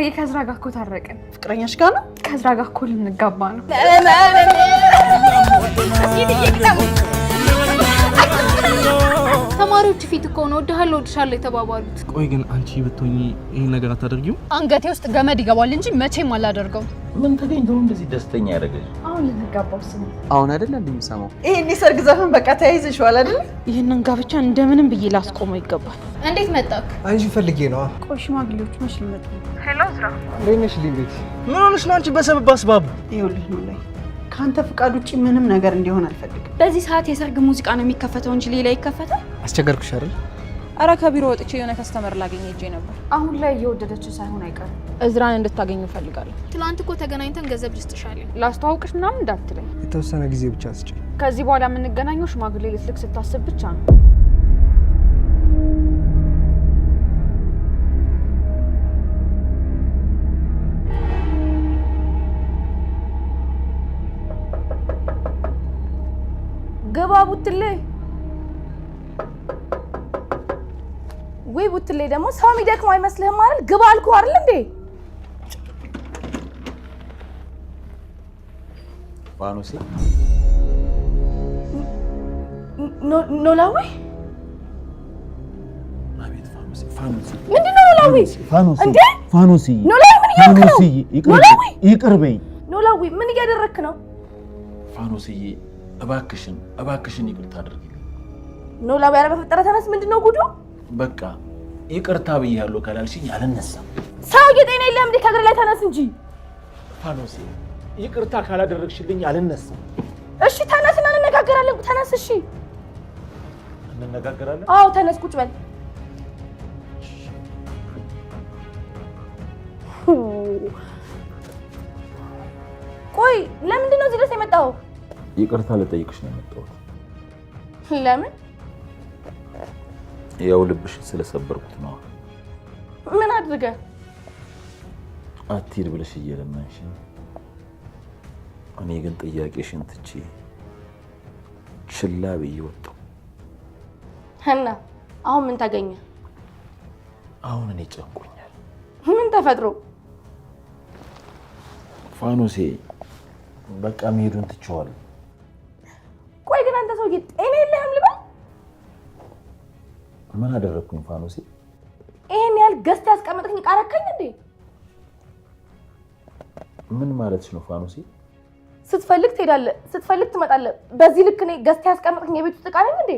ማርዬ ከዝራ ጋር እኮ ታረቀን። ፍቅረኛሽ ጋር ነው? ከዝራ ጋር እኮ ልንጋባ ነው። ተማሪዎች ፊት እኮ ነው ወድሃለሁ ወድሻለሁ የተባባሉት። ቆይ ግን አንቺ ብትሆኚ ይሄን ነገር አታደርጊው? አንገቴ ውስጥ ገመድ ይገባል እንጂ መቼም አላደርገው። ምን ተገኝተው እንደዚህ ደስተኛ ያደረገሽ? አሁን ልንጋባው ስም አሁን አይደል እንደምሰማው? ይሄን ሰርግ ዘፈን በቃ ተያይዘሽዋል አይደል? ይሄንን ጋብቻ እንደምንም ብዬ ላስቆመው ይገባል። እንዴት መጣክ? አንቺ ፈልጌ ነው። ቆይ ሽማግሌዎች መች ሊመጡ? ሄሎ ዝራ፣ ለነሽ ሊቤት ምን ሆነሽ ነው አንቺ በሰበብ አስባብ? ይኸውልህ ነው ላይ ካንተ ፍቃድ ውጪ ምንም ነገር እንዲሆን አልፈልግም። በዚህ ሰዓት የሰርግ ሙዚቃ ነው የሚከፈተው እንጂ ሌላ ይከፈታል? አስቸገርኩሽ አይደል? አረ ከቢሮ ወጥቼ የሆነ ከስተመር ላገኝ ሄጄ ነበር። አሁን ላይ እየወደደች ሳይሆን አይቀርም። እዝራን እንድታገኙ ፈልጋለሁ። ትናንት እኮ ተገናኝተን ገንዘብ ልስጥሻለሁ ላስተዋውቅሽ ምናምን እንዳትለኝ። የተወሰነ ጊዜ ብቻ ስጪኝ። ከዚህ በኋላ የምንገናኘው ሽማግሌ ልትልክ ስታስብ ብቻ ነው። ገባ ቡትሌ ወይ ቡትሌ ደግሞ ሰው የሚደክመው አይመስልህም አይደል? ግባ አልኩህ አይደል እንዴ? ፋኖሴ ኖላዊ አቤት ፋኖሴ ምንድነው ኖላዊ? እንዴ ፋኖሴ ኖላዊ ምን እያደረክ ነው? ይቅርበኝ ኖላዊ ምን እያደረክ ነው? ፋኖሴዬ እባክሽን ይቅርታ አድርጊልኝ። ኖላዊ ኧረ በፈጠረ ተነስ። ምንድነው ጉዱ? በቃ ይቅርታ ብያለሁ ካላልሽኝ አልነሳም። ሰውዬ ጤና የለህም እንዴ? ከእግር ላይ ተነስ እንጂ። ፋኖሴ ይቅርታ ካላደረግሽልኝ አልነሳም። እሺ ተነስና እንነጋገራለን። ተነስ። እሺ እንነጋገራለን። አዎ ተነስ፣ ቁጭ በል። ቆይ ለምንድን ነው እዚህ ድረስ የመጣኸው? ይቅርታ ልጠይቅሽ ነው የመጣሁት። ለምን? ያው ልብሽን ስለሰበርኩት ነው። ምን አድርገህ? አትሂድ ብለሽ እየለመንሽ፣ እኔ ግን ጥያቄሽን ትቼ ችላ ብዬ ወጣሁ። እና አሁን ምን ታገኘ? አሁን እኔ ጨንቆኛል። ምን ተፈጥሮ? ፋኖሴ በቃ መሄዱን ትቼዋለሁ። ቆይ ግን አንተ ሰውዬ ጤና የለህም ልበል? ምን አደረኩኝ ፋኖሴ? ይሄን ያህል ገዝተህ ያስቀመጥከኝ ዕቃ ረከኝ እንዴ? ምን ማለትሽ ነው ፋኖሴ? ስትፈልግ ትሄዳለህ፣ ስትፈልግ ትመጣለህ። በዚህ ልክ እኔ ገዝተህ ያስቀመጥከኝ የቤት ውስጥ ዕቃ ነኝ እንዴ?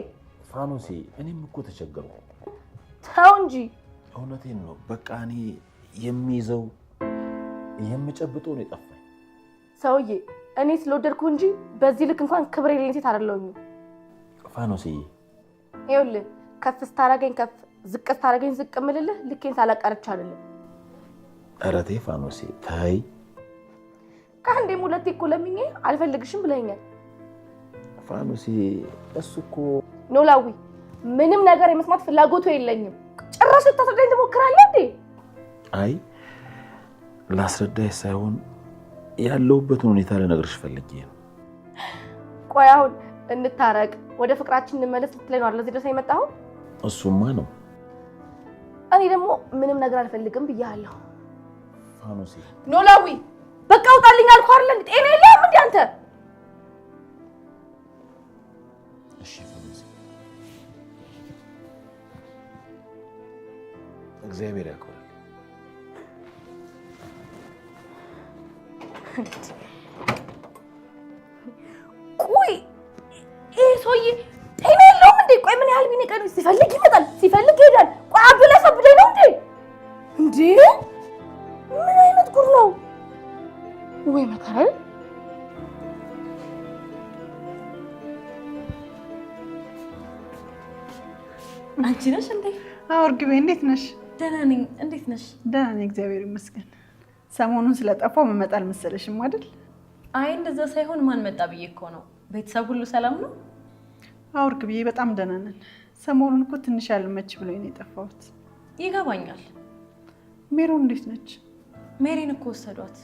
ፋኖሴ እኔም እኮ ተቸገርኩ። ተው እንጂ። እውነቴን ነው። በቃ እኔ የሚይዘው የምጨብጠው ነው የጠፋኝ። ሰውዬ እኔ ስለወደድኩ እንጂ በዚህ ልክ እንኳን ክብር የሌለኝ ሴት አይደለሁኝም። ፋኖሴ ይኸውልህ ከፍ ስታረገኝ ከፍ፣ ዝቅ ስታረገኝ ዝቅ እምልልህ ልኬን ሳላቀርች አይደለም። ኧረ ተይ ፋኖሴ ተይ። ከአንዴም ሁለቴ እኮ ለምኜ አልፈልግሽም ብለኸኛል። ፋኖሴ እሱ እኮ ኖላዊ ምንም ነገር የመስማት ፍላጎቱ የለኝም። ጭራሽ ልታስረዳኝ ትሞክራለህ እንዴ? አይ ላስረዳሽ ሳይሆን ያለሁበትን ሁኔታ ልነግርሽ ፈልጌ ነው። ቆይ አሁን እንታረቅ፣ ወደ ፍቅራችን እንመለስ ልትለኝ ነው አይደል እዚህ ድረስ የመጣኸው? እሱማ ነው። እኔ ደግሞ ምንም ነገር አልፈልግም ብያለሁ። ፋኖሴ ኖላዊ በቃ ውጣልኝ አልኩህ አይደል? ጤና የለህም እንዴ አንተ? እሺ ፋኖሴ እግዚአብሔር ያክብርልኝ። ቆይ ይሄ ሰውዬ ጤና የለውም እንዴ? ቆይ ምን ያህል ቢነቀን ሲፈልግ ይመጣል ሲፈልግ ይሄዳል። ቆይ አብዱላ ሰብደኝ ነው እንዴ? እንዴ ምን አይነት ጉድ ነው? ወይ መከራ። አንቺ ነሽ እንዴ? አዎ እርግቤ፣ እንዴት ነሽ? ደህና ነኝ። እንዴት ነሽ? ደህና ነኝ እግዚአብሔር ይመስገን። ሰሞኑን ስለጠፋው መመጣ አልመሰለሽም አይደል? አይ እንደዛ ሳይሆን ማን መጣ ብዬ እኮ ነው። ቤተሰብ ሁሉ ሰላም ነው? አዎ እርግቤ፣ በጣም ደህና ነን። ሰሞኑን እኮ ትንሽ ያልመች ብሎኝ ነው የጠፋሁት። ይገባኛል። ሜሮን እንዴት ነች? ሜሪን እኮ ወሰዷት።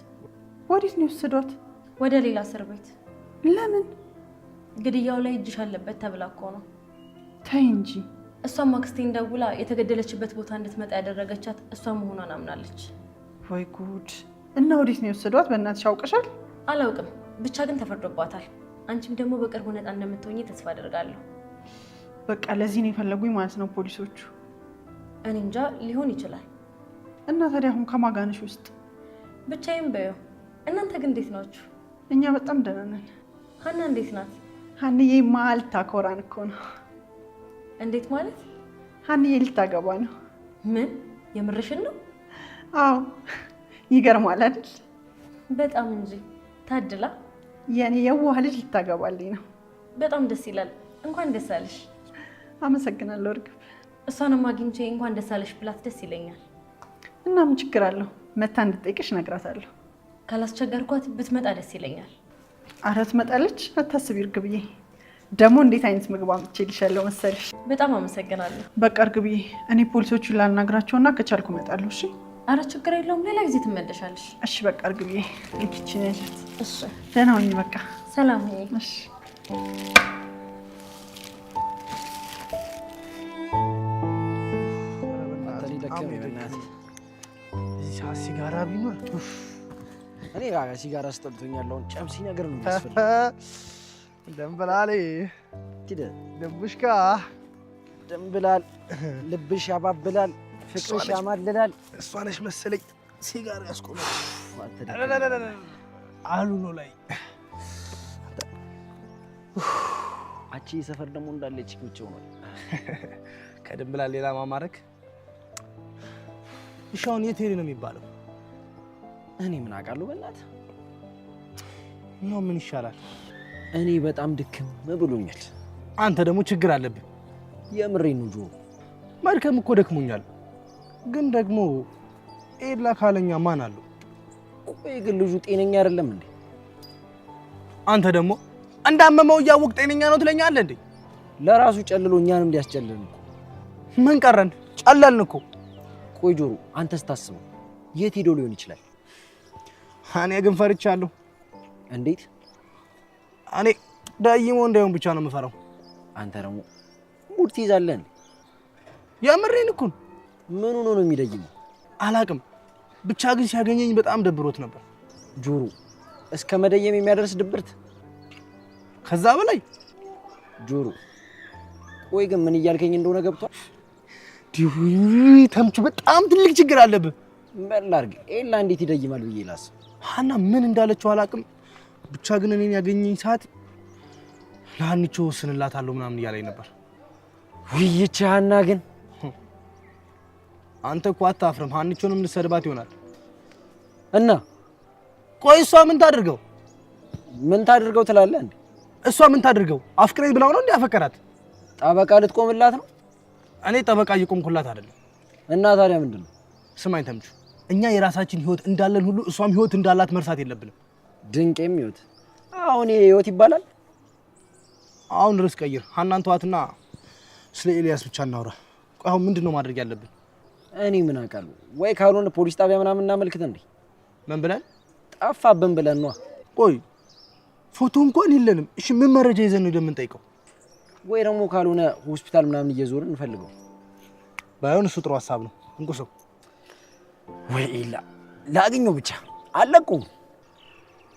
ወዴት ነው የወሰዷት? ወደ ሌላ እስር ቤት። ለምን? ግድያው ላይ እጅሽ አለበት ተብላ እኮ ነው። ተይ እንጂ። እሷም አክስቴን ደውላ የተገደለችበት ቦታ እንድትመጣ ያደረገቻት እሷ መሆኗን አምናለች። ወይ ጉድ! እና ወዴት ነው የወሰዷት? በእናትሽ አውቀሻል? አላውቅም፣ ብቻ ግን ተፈርዶባታል። አንቺም ደግሞ በቅርቡ ነፃ እንደምትሆኚ ተስፋ አደርጋለሁ። በቃ ለዚህ ነው የፈለጉኝ ማለት ነው ፖሊሶቹ? እኔ እንጃ፣ ሊሆን ይችላል። እና ታዲያ አሁን ከማጋነሽ ውስጥ? ብቻዬን በይው። እናንተ ግን እንዴት ናችሁ? እኛ በጣም ደህና ነን። ሀና እንዴት ናት? ሀንዬ ልታኮራን እኮ ነው። እንዴት ማለት? ሀንዬ ልታገባ ነው። ምን? የምርሽን ነው? አዎ። ይገርማል አይደል? በጣም እንጂ። ታድላ። የኔ የዋህ ልጅ ልታገባልኝ ነው። በጣም ደስ ይላል። እንኳን ደስ አለሽ። አመሰግናለሁ እርግብ። እሷንም አግኝቼ እንኳን ደስ አለሽ ብላት ደስ ይለኛል። እና ምን ችግር አለው? መታ እንድትጠይቅሽ እነግራታለሁ። ካላስቸገርኳት ብትመጣ ደስ ይለኛል። ኧረ ትመጣለች፣ አታስቢ እርግብዬ። ደግሞ እንዴት አይነት ምግብ አምጥቼልሻለሁ መሰለሽ? በጣም አመሰግናለሁ። በቃ እርግብዬ፣ እኔ ፖሊሶቹን ላናግራቸውና ከቻልኩ እመጣለሁ። እሺ? አረ ችግር የለውም፣ ሌላ ጊዜ ትመለሻለሽ። እሺ በቃ እርግብዬ፣ ልክችን ያለት። እሺ ደህና ሁኚ። በቃ ሰላም ሁኚ። እሺ። ሲጋራ ቢኖር እኔ ጋር ሲጋራ አስጠልቶኛል። አሁን ጨብሲ ነገር ነው የሚያስፈልግ። ደምብላል ልብሽካ ደምብላል፣ ልብሽ ያባብላል፣ ፍቅርሽ ያማልላል። እሷ ነሽ መሰለኝ ሲጋራ ያስቆመች አሉ ነው ላይ አቺ ሰፈር ደግሞ እንዳለች ቁጭ ሆኗል። ከደምብላል ሌላ ማማረክ እሻውን የት ሄደ ነው የሚባለው? እኔ ምን አውቃለሁ በእናትህ ነው። ምን ይሻላል? እኔ በጣም ድክም ብሎኛል። አንተ ደግሞ ችግር አለብህ። የምሬን ነው ጆሮ። መድከም እኮ ደክሞኛል፣ ግን ደግሞ ኤላ ካለኛ ማን አለው? ቆይ ግን ልጁ ጤነኛ አይደለም እንዴ? አንተ ደግሞ እንዳመመው እያወቅ ጤነኛ ነው ትለኛለህ እንዴ? ለራሱ ጨልሎ እኛንም እንዲያስጨልልን እኮ። ምን ቀረን? ጨለልን እኮ። ቆይ ጆሮ፣ አንተስ ታስበው የት ሄዶ ሊሆን ይችላል? እኔ ግን ፈርቻለሁ። እንዴት? እኔ ዳይሞ እንዳይሆን ብቻ ነው የምፈራው። አንተ ደግሞ ሙድ ትይዛለህ እንዴ? የምሬን እኮ። ምን ሆኖ ነው የሚደይመው? አላቅም፣ ብቻ ግን ሲያገኘኝ በጣም ደብሮት ነበር። ጆሮ፣ እስከ መደየም የሚያደርስ ድብርት? ከዛ በላይ ጆሮ። ቆይ ግን ምን እያልከኝ እንደሆነ ገብቷል? ተምቹ፣ በጣም ትልቅ ችግር አለብህ። ምን ላድርግ? ኤላ እንዴት ይደይማል ብዬ ላስብ። ሀና ምን እንዳለችው አላቅም፣ ብቻ ግን እኔን ያገኘኝ ሰዓት ለሀኒቾ ወስንላታለሁ ምናምን እያለኝ ነበር። ውይይች ሀና ግን አንተ እኮ አታፍርም። ሀኒቾንም ልትሰድባት ይሆናል እና ቆይ እሷ ምን ታድርገው? ምን ታድርገው ትላለህ እንዴ? እሷ ምን ታድርገው? አፍቅረኝ ብላው ነው እንዴ ያፈቀራት? ጠበቃ ልትቆምላት ነው? እኔ ጠበቃ እየቆምኩላት አይደለም። እና ታዲያ ምንድነው? ስማኝ ተምቹ፣ እኛ የራሳችን ህይወት እንዳለን ሁሉ እሷም ህይወት እንዳላት መርሳት የለብንም። ድንቄም ህይወት? አሁን ይሄ ህይወት ይባላል? አሁን ርዕስ ቀይር። ሀናን ተዋትና ስለ ኤልያስ ብቻ እናውራ። ቆይ አሁን ምንድነው ማድረግ ያለብን? እኔ ምን አውቃለሁ? ወይ ካልሆነ ፖሊስ ጣቢያ ምናምን እናመልክት እንዴ? ምን ብለን? ጠፋብን ብለን ነው። ቆይ ፎቶ እንኳን የለንም። እሺ ምን መረጃ ይዘን ነው የምንጠይቀው? ወይ ደግሞ ካልሆነ ሆስፒታል ምናምን እየዞርን እንፈልገው። ባይሆን እሱ ጥሩ ሀሳብ ነው። እንቁሰው። ወይ ኤላ ላገኘው ብቻ አለቁም።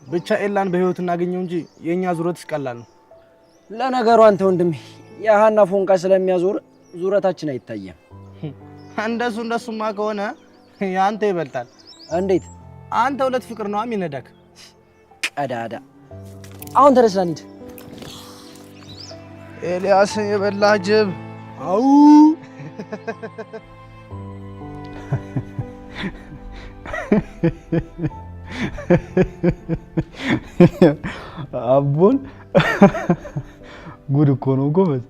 ብቻ ኤላን በህይወት እናገኘው እንጂ የኛ ዙረት ቀላል ነው። ለነገሩ አንተ ወንድሜ የሀና ፎንቃ ስለሚያዞር ዙረታችን አይታየም። እንደሱማ ከሆነ ያንተ ይበልጣል። እንዴት? አንተ ሁለት ፍቅር ነው የሚነዳክ። ቀዳዳ። አሁን ተነስና እንሂድ። ኤልያስ የበላ ጅብ። አው አቦን ጉድ እኮ ነው ጎበዝ።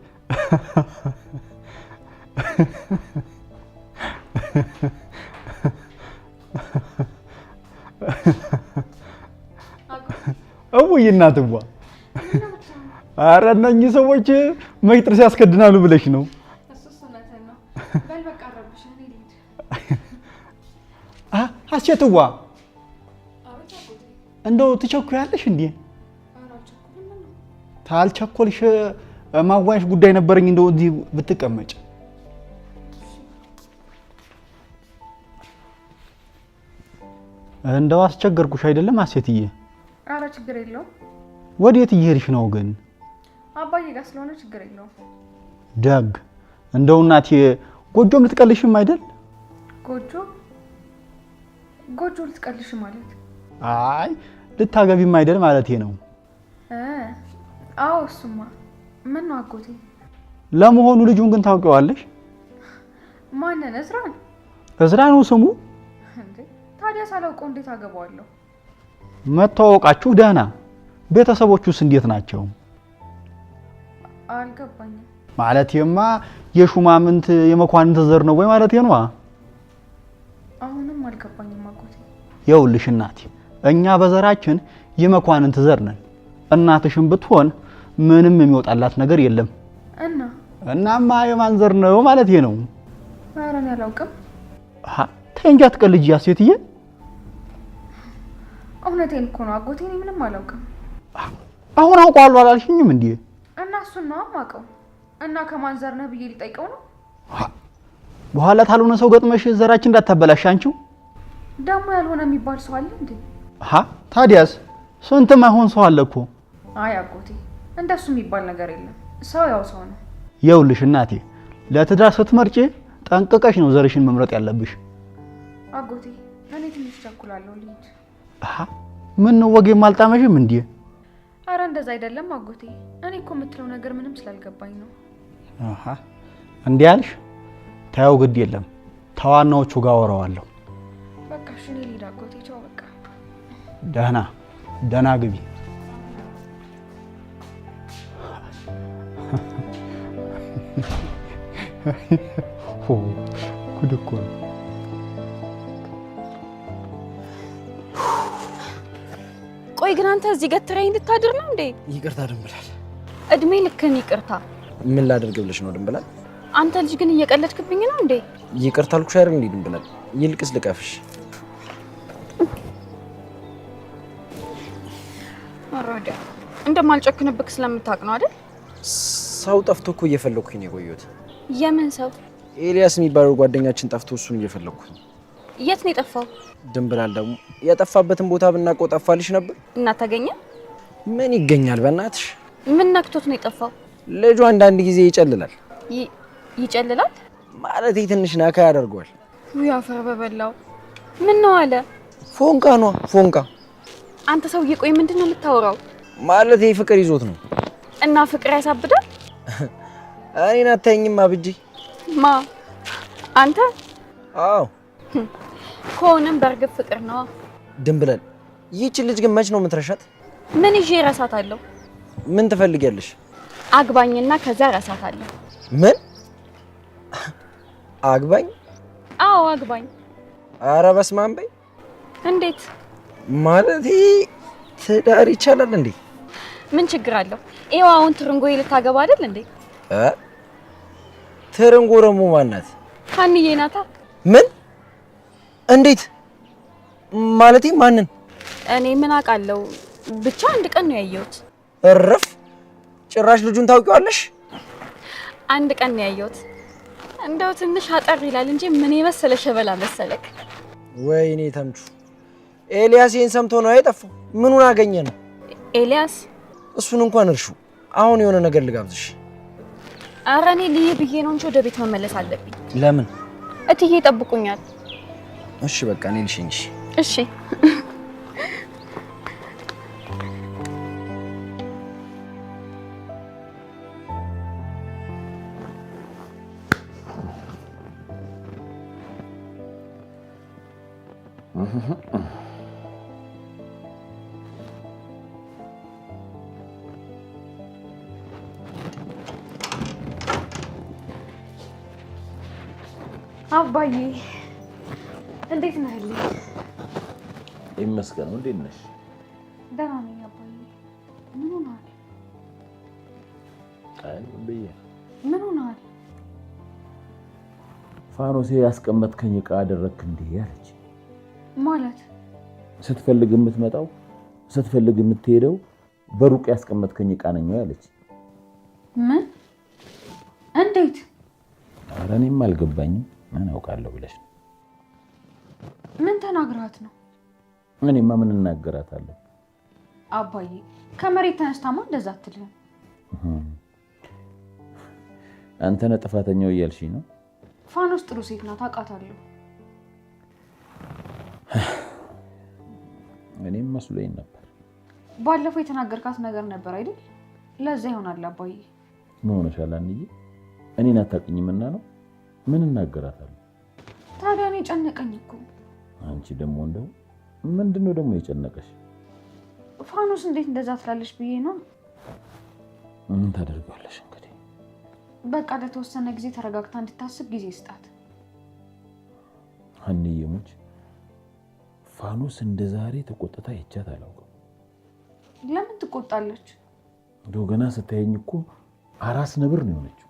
አቡይ እናትዋ፣ ኧረ እነኚህ ሰዎች መች ጥርስ ያስከድናሉ ብለሽ ነው? ሀሴትዋ፣ እንደው ትቸኩያለሽ እንዴ? ታልቸኮልሽ ማዋያሽ ጉዳይ ነበረኝ። እንደው እዚህ ብትቀመጭ። እንደው አስቸገርኩሽ አይደለም አሴትዬ? ኧረ ችግር የለውም። ወዴት እየሄድሽ ነው ግን? አባዬ ጋር ስለሆነ ችግር የለውም። ደግ እንደው እናቴ ጎጆም ልትቀልሽም አይደል? ጎጆ ልትቀልሽ ማለት? አይ ልታገቢም አይደል ማለቴ ነው። አዎ እሱማ። ምን ነው አጎቴ? ለመሆኑ ልጁን ግን ታውቂዋለሽ? ማንን? እዝራን? እዝራ ነው ስሙ? እንዴ ታዲያ ሳላውቀው እንዴት አገባዋለሁ? መተዋወቃችሁ ደህና። ቤተሰቦቹስ እንዴት ናቸው? አልገባኝም። ማለቴማ የሹማምንት የመኳንንት ዘር ነው ወይ ማለቴ ነው? አሁንም አልገባኝም አጎቴ። ይኸውልሽ እናቴ እኛ በዘራችን የመኳንንት ዘር ነን። እናትሽም ብትሆን ምንም የሚወጣላት ነገር የለም። እናማ የማን ዘር ነው ማለቴ ነው? ኧረ እኔ አላውቅም። ተይ እንጂ አትቀልጂ ሴትዬ። እውነቴን እኮ ነው አጎቴ፣ እኔ ምንም አላውቅም። አሁን አውቀዋለሁ አላልሽኝም እንዴ? እና እሱን ነው የማውቀው። እና ከማን ዘር ነህ ብዬ ሊጠይቀው ነው? በኋላ ታልሆነ ሰው ገጥመሽ ዘራችን እንዳታበላሽ አንቺው። ደግሞ ያልሆነ የሚባል ሰው አለ እንዴ? ታዲያስ ስንት ማይሆን ሰው አለ እኮ። አይ አጎቴ እንደሱ የሚባል ነገር የለም። ሰው ያው ሰው ነው። ይኸውልሽ እናቴ ለትዳር ስትመርጪ ጠንቅቀሽ ነው ዘርሽን መምረጥ ያለብሽ። አጎቴ እኔ ትንሽ ቸኩላለሁ ልሂድ። ምን ነው ወጌ ማልጣመሽም እንዴ? አረ እንደዛ አይደለም አጎቴ፣ እኔ እኮ የምትለው ነገር ምንም ስላልገባኝ ነው። እንዴ አልሽ? ታየው ግድ የለም ተዋናዎቹ ጋር ወራዋለሁ። በቃ እሺ እኔ ልሂድ አጎቴ፣ ቻው በቃ። ደህና ግቢ። ጉድ እኮ ነው። ቆይ ግን አንተ እዚህ ገትረኝ እንድታድር ነው እንዴ? ይቅርታ ድንብላል። እድሜ ልክን ይቅርታ። ምን ላደርግ ብለሽ ነው ድንብላል? አንተ ልጅ ግን እየቀለድክብኝ ነው እንዴ? ይቅርታ አልኩሽ አይደል እንዴ ድንብላል? ይልቅስ ልቀፍሽ። አራዳ እንደማልጨክንብክ ስለምታውቅ ነው አይደል? ሰው ጠፍቶ እኮ እየፈለኩኝ ነው የቆየሁት። የምን ሰው? ኤልያስ የሚባለው ጓደኛችን ጠፍቶ እሱን እየፈለኩኝ። የት ነው የጠፋው? ድንብላል ደግሞ የጠፋበትን ቦታ ብናውቀው ጠፋልሽ ነበር። እና ታገኘ? ምን ይገኛል በእናትሽ? ምን ነክቶት ነው የጠፋው? ልጁ አንዳንድ ጊዜ ይጨልላል። ይጨልላል ማለት ትንሽ ናካ ያደርገዋል። ውይ አፈር በበላው። ምን ነው አለ? ፎንቃ ነው ፎንቃ። አንተ ሰውዬ ቆይ ምንድን ነው የምታወራው? ማለት ፍቅር ይዞት ነው። እና ፍቅር ያሳብዳል? እኔን አታይኝም አብጂ? ማ አንተ? አዎ ከሆነም በእርግጥ ፍቅር ነው። ድንብላል ይህች ልጅ ግን መች ነው የምትረሻት? ምን ይዤ እረሳታለሁ? ምን ትፈልጊያለሽ? አግባኝና ከዛ እረሳታለሁ። ምን አግባኝ? አዎ አግባኝ። ኧረ በስመ አብ በይ። እንዴት ማለት ትዳር ይቻላል እንዴ? ምን ችግር አለው? ይኸው አሁን ትርንጎ ልታገባ አይደል እንዴ? ትርንጎ ደግሞ ማናት? ሀንዬ ናታ። ምን? እንዴት ማለቴ ማንን? እኔ ምን አውቃለሁ? ብቻ አንድ ቀን ነው ያየሁት። እረፍ! ጭራሽ ልጁን ታውቂዋለሽ? አንድ ቀን ነው ያየሁት። እንደው ትንሽ አጠር ይላል እንጂ ምን የመሰለ ሸበላ መሰለክ። ወይኔ ተምቹ፣ ኤልያስ ይሄን ሰምቶ ነው የጠፋው። ምኑን አገኘ ነው? ኤልያስ እሱን እንኳን እርሹ። አሁን የሆነ ነገር ልጋብዝሽ። ኧረ እኔ ልሂድ ብዬ ነው እንጂ ወደ ቤት መመለስ አለብኝ። ለምን? እትዬ ይጠብቁኛል። እሺ በቃ እኔ ልሽኝሽ። እሺ አባዬ እንዴት ነህ? ይመስገን። እንዴት ነሽ? ደህና ነኝ አባዬ። ምን ሆነሃል? አይ ብዬ ምን ሆነሃል? ፋኖሴ ያስቀመጥከኝ ዕቃ አደረክ እንዴ ያለች። ማለት ስትፈልግ የምትመጣው ስትፈልግ የምትሄደው በሩቅ ያስቀመጥከኝ ዕቃ ነኝ ያለች። ምን? እንዴት? ኧረ እኔም አልገባኝም። ምን አውቃለሁ ብለሽ ነው? ምን ተናግራት ነው? እኔማ ምን እናገራታለሁ? አባዬ ከመሬት ተነስታማ እንደዛ አትልም። አንተ ነህ ጥፋተኛው እያልሽኝ ነው? ፋኖስ ጥሩ ሴት ናት አውቃታለሁ። እኔም መስሎኝ ነበር። ባለፈው የተናገርካት ነገር ነበር አይደል? ለዛ ይሆናል አባዬ። ምን ሆነሻል አንዬ? እኔን አታውቂኝምና ነው? ምን እናገራታለሁ? ታዲያ እኔ ጨነቀኝ እኮ። አንቺ ደግሞ እንደው ምንድነው ደግሞ የጨነቀሽ? ፋኖስ እንዴት እንደዛ ትላለሽ ብዬ ነው። ምን ታደርጋለሽ እንግዲህ። በቃ ለተወሰነ ጊዜ ተረጋግታ እንድታስብ ጊዜ ስጣት። አንዬ ሙች ፋኖስ እንደዛሬ ተቆጥታ ይቻት አላውቅም። ለምን ትቆጣለች? እንደው ገና ስታየኝ እኮ አራስ ነብር ነው የሆነችው።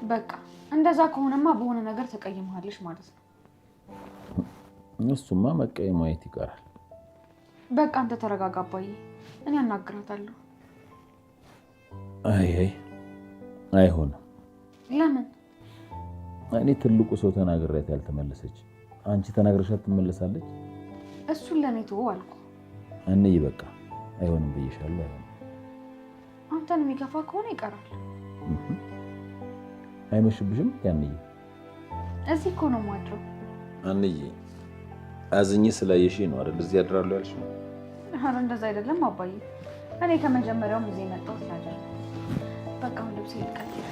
በቃ እንደዛ ከሆነማ በሆነ ነገር ተቀይመሃለሽ ማለት ነው። እሱማ መቀየም ማየት ይቀራል። በቃ አንተ ተረጋጋ አባዬ፣ እኔ አናግራታለሁ። አይ አይሆንም። ለምን? እኔ ትልቁ ሰው ተናግሬያት ያልተመለሰች አንቺ ተናግረሻት ትመለሳለች? እሱን ለኔ ተወው አልኩ። አንዬ በቃ አይሆንም ብዬሻለሁ። አይሆንም። አንተን የሚከፋ ከሆነ ይቀራል። አይመሽብሽም? ያንዬ እዚህ እኮ ነው የማድረው። አንዬ አዝኜ ስላየሽ ነው አይደል እዚህ ያድራለሁ ያልሽው? ኧረ እንደዛ አይደለም አባዬ፣ እኔ ከመጀመሪያውም እዚህ የመጣሁት ላድር። በቃ አሁን ልብሴ ልቀይር።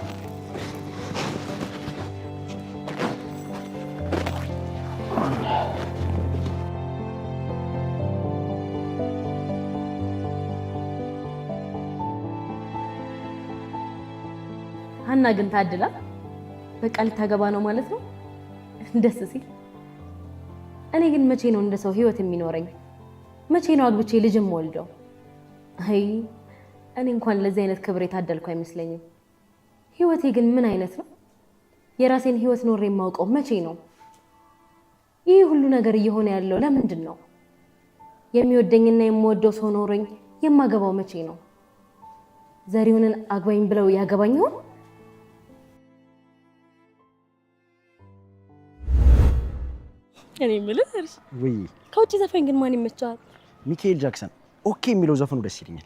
ሀና ግን ታድላ በቃ ልታገባ ነው ማለት ነው። ደስ ሲል። እኔ ግን መቼ ነው እንደ ሰው ህይወት የሚኖረኝ? መቼ ነው አግብቼ ልጅም ወልደው? አይ እኔ እንኳን ለዚህ አይነት ክብር የታደልኩ አይመስለኝም። ህይወቴ ግን ምን አይነት ነው? የራሴን ህይወት ኖሬ የማውቀው መቼ ነው? ይህ ሁሉ ነገር እየሆነ ያለው ለምንድን ነው? የሚወደኝና የምወደው ሰው ኖረኝ የማገባው መቼ ነው? ዘሪሁንን አግባኝ ብለው ያገባኝ ይሆን? እኔ የምልህ ወይ ከውጭ ዘፈን ግን ማን ይመቻል? ሚካኤል ጃክሰን ኦኬ የሚለው ዘፈኑ ደስ ይለኛል።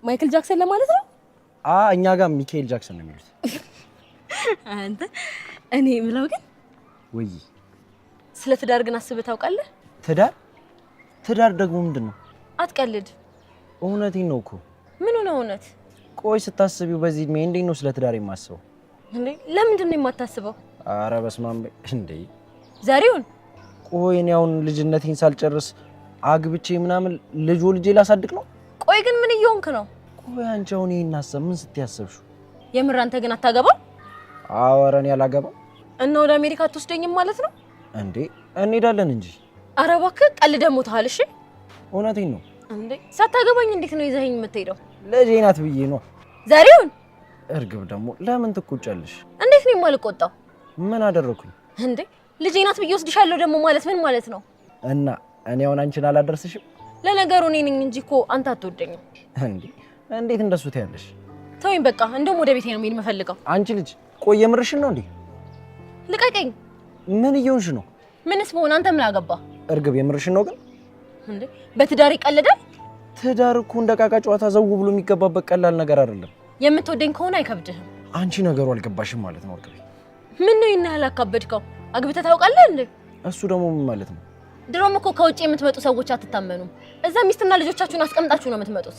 ማይክል ጃክሰን ለማለት ነው? እኛ ጋር ሚካኤል ጃክሰን ነው የሚሉት። አንተ እኔ የምለው ግን ወይ ስለ ትዳር ግን አስበህ ታውቃለህ? ትዳር ደግሞ ምንድን ነው? አትቀልድ። እውነቴን ነው እኮ። ምን ነው እውነት? ቆይ ስታስቢው በዚህ እድሜ እንዴት ነው ስለ ትዳር የማስበው? እንዴ ለምንድን ነው የማታስበው? ኧረ በስመ አብ እንዴ! ዘሪሁን ቆይ እኔ አሁን ልጅነቴን ሳልጨርስ አግብቼ ምናምን ልጅ ወልጄ ላሳድግ ነው? ቆይ ግን ምን እየሆንክ ነው? ቆይ አንቺ አሁን ይሄን ሀሳብ ምን ስትያሰብሽው? የምር አንተ ግን አታገባም? ኧረ እኔ አላገባም። እና ወደ አሜሪካ አትወስደኝም ማለት ነው? እንዴ እንሄዳለን እንጂ። ኧረ እባክህ ቀልደህ ሞተሃል። እሺ እውነቴን ነው። እንዴ ሳታገባኝ እንዴት ነው ይዘኸኝ የምትሄደው? ልጄ ናት ብዬ ነው። ዘሪሁን እርግብ ደግሞ ለምን ትቆጫለሽ? እንዴት ነው የማልቆጣው? ምን አደረኩኝ? እንዴ ልጄ ናት ብዬ ወስድሻለሁ ደግሞ ማለት ምን ማለት ነው? እና እኔ አሁን አንቺን አላደርስሽም? ለነገሩ እኔ ነኝ እንጂ እኮ አንተ አትወደኝም። እንዴ እንዴት እንደሱ ትያለሽ? ተወኝ በቃ። እንደውም ወደ ቤቴ ነው መሄድ የምፈልገው። አንቺ ልጅ ቆይ የምርሽን ነው እንዴ? ልቀቀኝ። ምን እየሆንሽ ነው? ምንስ በሆነ አንተ ምን አገባ? እርግብ የምርሽን ነው ግን? እንዴ በትዳር ይቀልዳል? ትዳር እኮ እንደ ዕቃ ጨዋታ ዘው ብሎ የሚገባበት ቀላል ነገር አይደለም። የምትወደኝ ከሆነ አይከብድህም። አንቺ ነገሩ አልገባሽም ማለት ነው እርግብ። ምን ነው ይሄን ያህል አካበድከው? አግብተህ ታውቃለህ እንዴ? እሱ ደግሞ ምን ማለት ነው? ድሮም እኮ ከውጭ የምትመጡ ሰዎች አትታመኑም። እዛ ሚስትና ልጆቻችሁን አስቀምጣችሁ ነው የምትመጡት።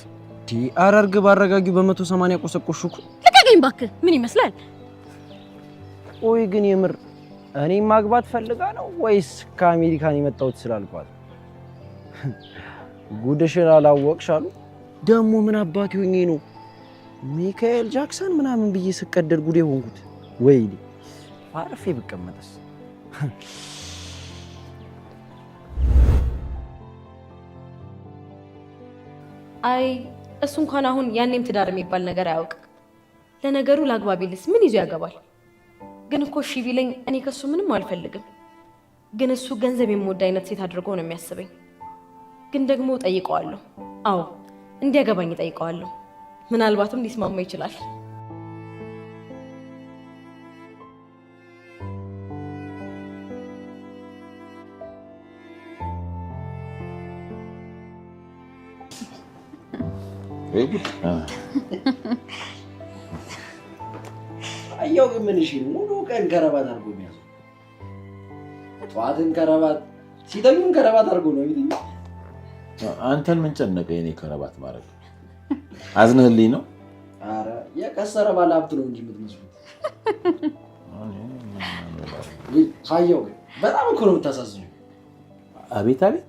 ኧረ እርግብ አረጋጊው። በ180 ቆሰቆሽኩ እኮ። ልቀቀኝ እባክህ። ምን ይመስላል? ቆይ ግን የምር እኔ ማግባት ፈልጋ ነው ወይስ ከአሜሪካን የመጣሁት ስላልኳት? ጉድሽን አላወቅሽ አሉ። ደግሞ ምን አባቴ ሆኜ ነው ሚካኤል ጃክሰን ምናምን ብዬ ስቀደድ ጉዴ ሆንኩት። ወይኔ አርፌ ብቀመጥስ። አይ እሱ እንኳን አሁን ያኔም ትዳር የሚባል ነገር አያውቅም። ለነገሩ ላግባቢልስ ምን ይዞ ያገባል? ግን እኮ እሺ ቢለኝ እኔ ከሱ ምንም አልፈልግም። ግን እሱ ገንዘብ የምወድ አይነት ሴት አድርጎ ነው የሚያስበኝ። ግን ደግሞ ጠይቀዋለሁ። አዎ እንዲያገባኝ ጠይቀዋለሁ። ምናልባትም ሊስማማ ይችላል። ወይ ጉድ! አየው ግን ምን እሺ ሙሉ ቀን ከረባት አድርጎ የሚያዘው ጠዋትን ከረባት ሲተኙን ከረባት አድርጎ ነው የሚተኛው። አንተን ምን ጨነቀ የኔ ከረባት ማድረግ? አዝነህልኝ ነው? ኧረ የከሰረ ባለ ሀብት ነው እንጂ የምትመስሉት። አየው ግን በጣም እኮ ነው የምታሳዝነው። አቤት አቤት!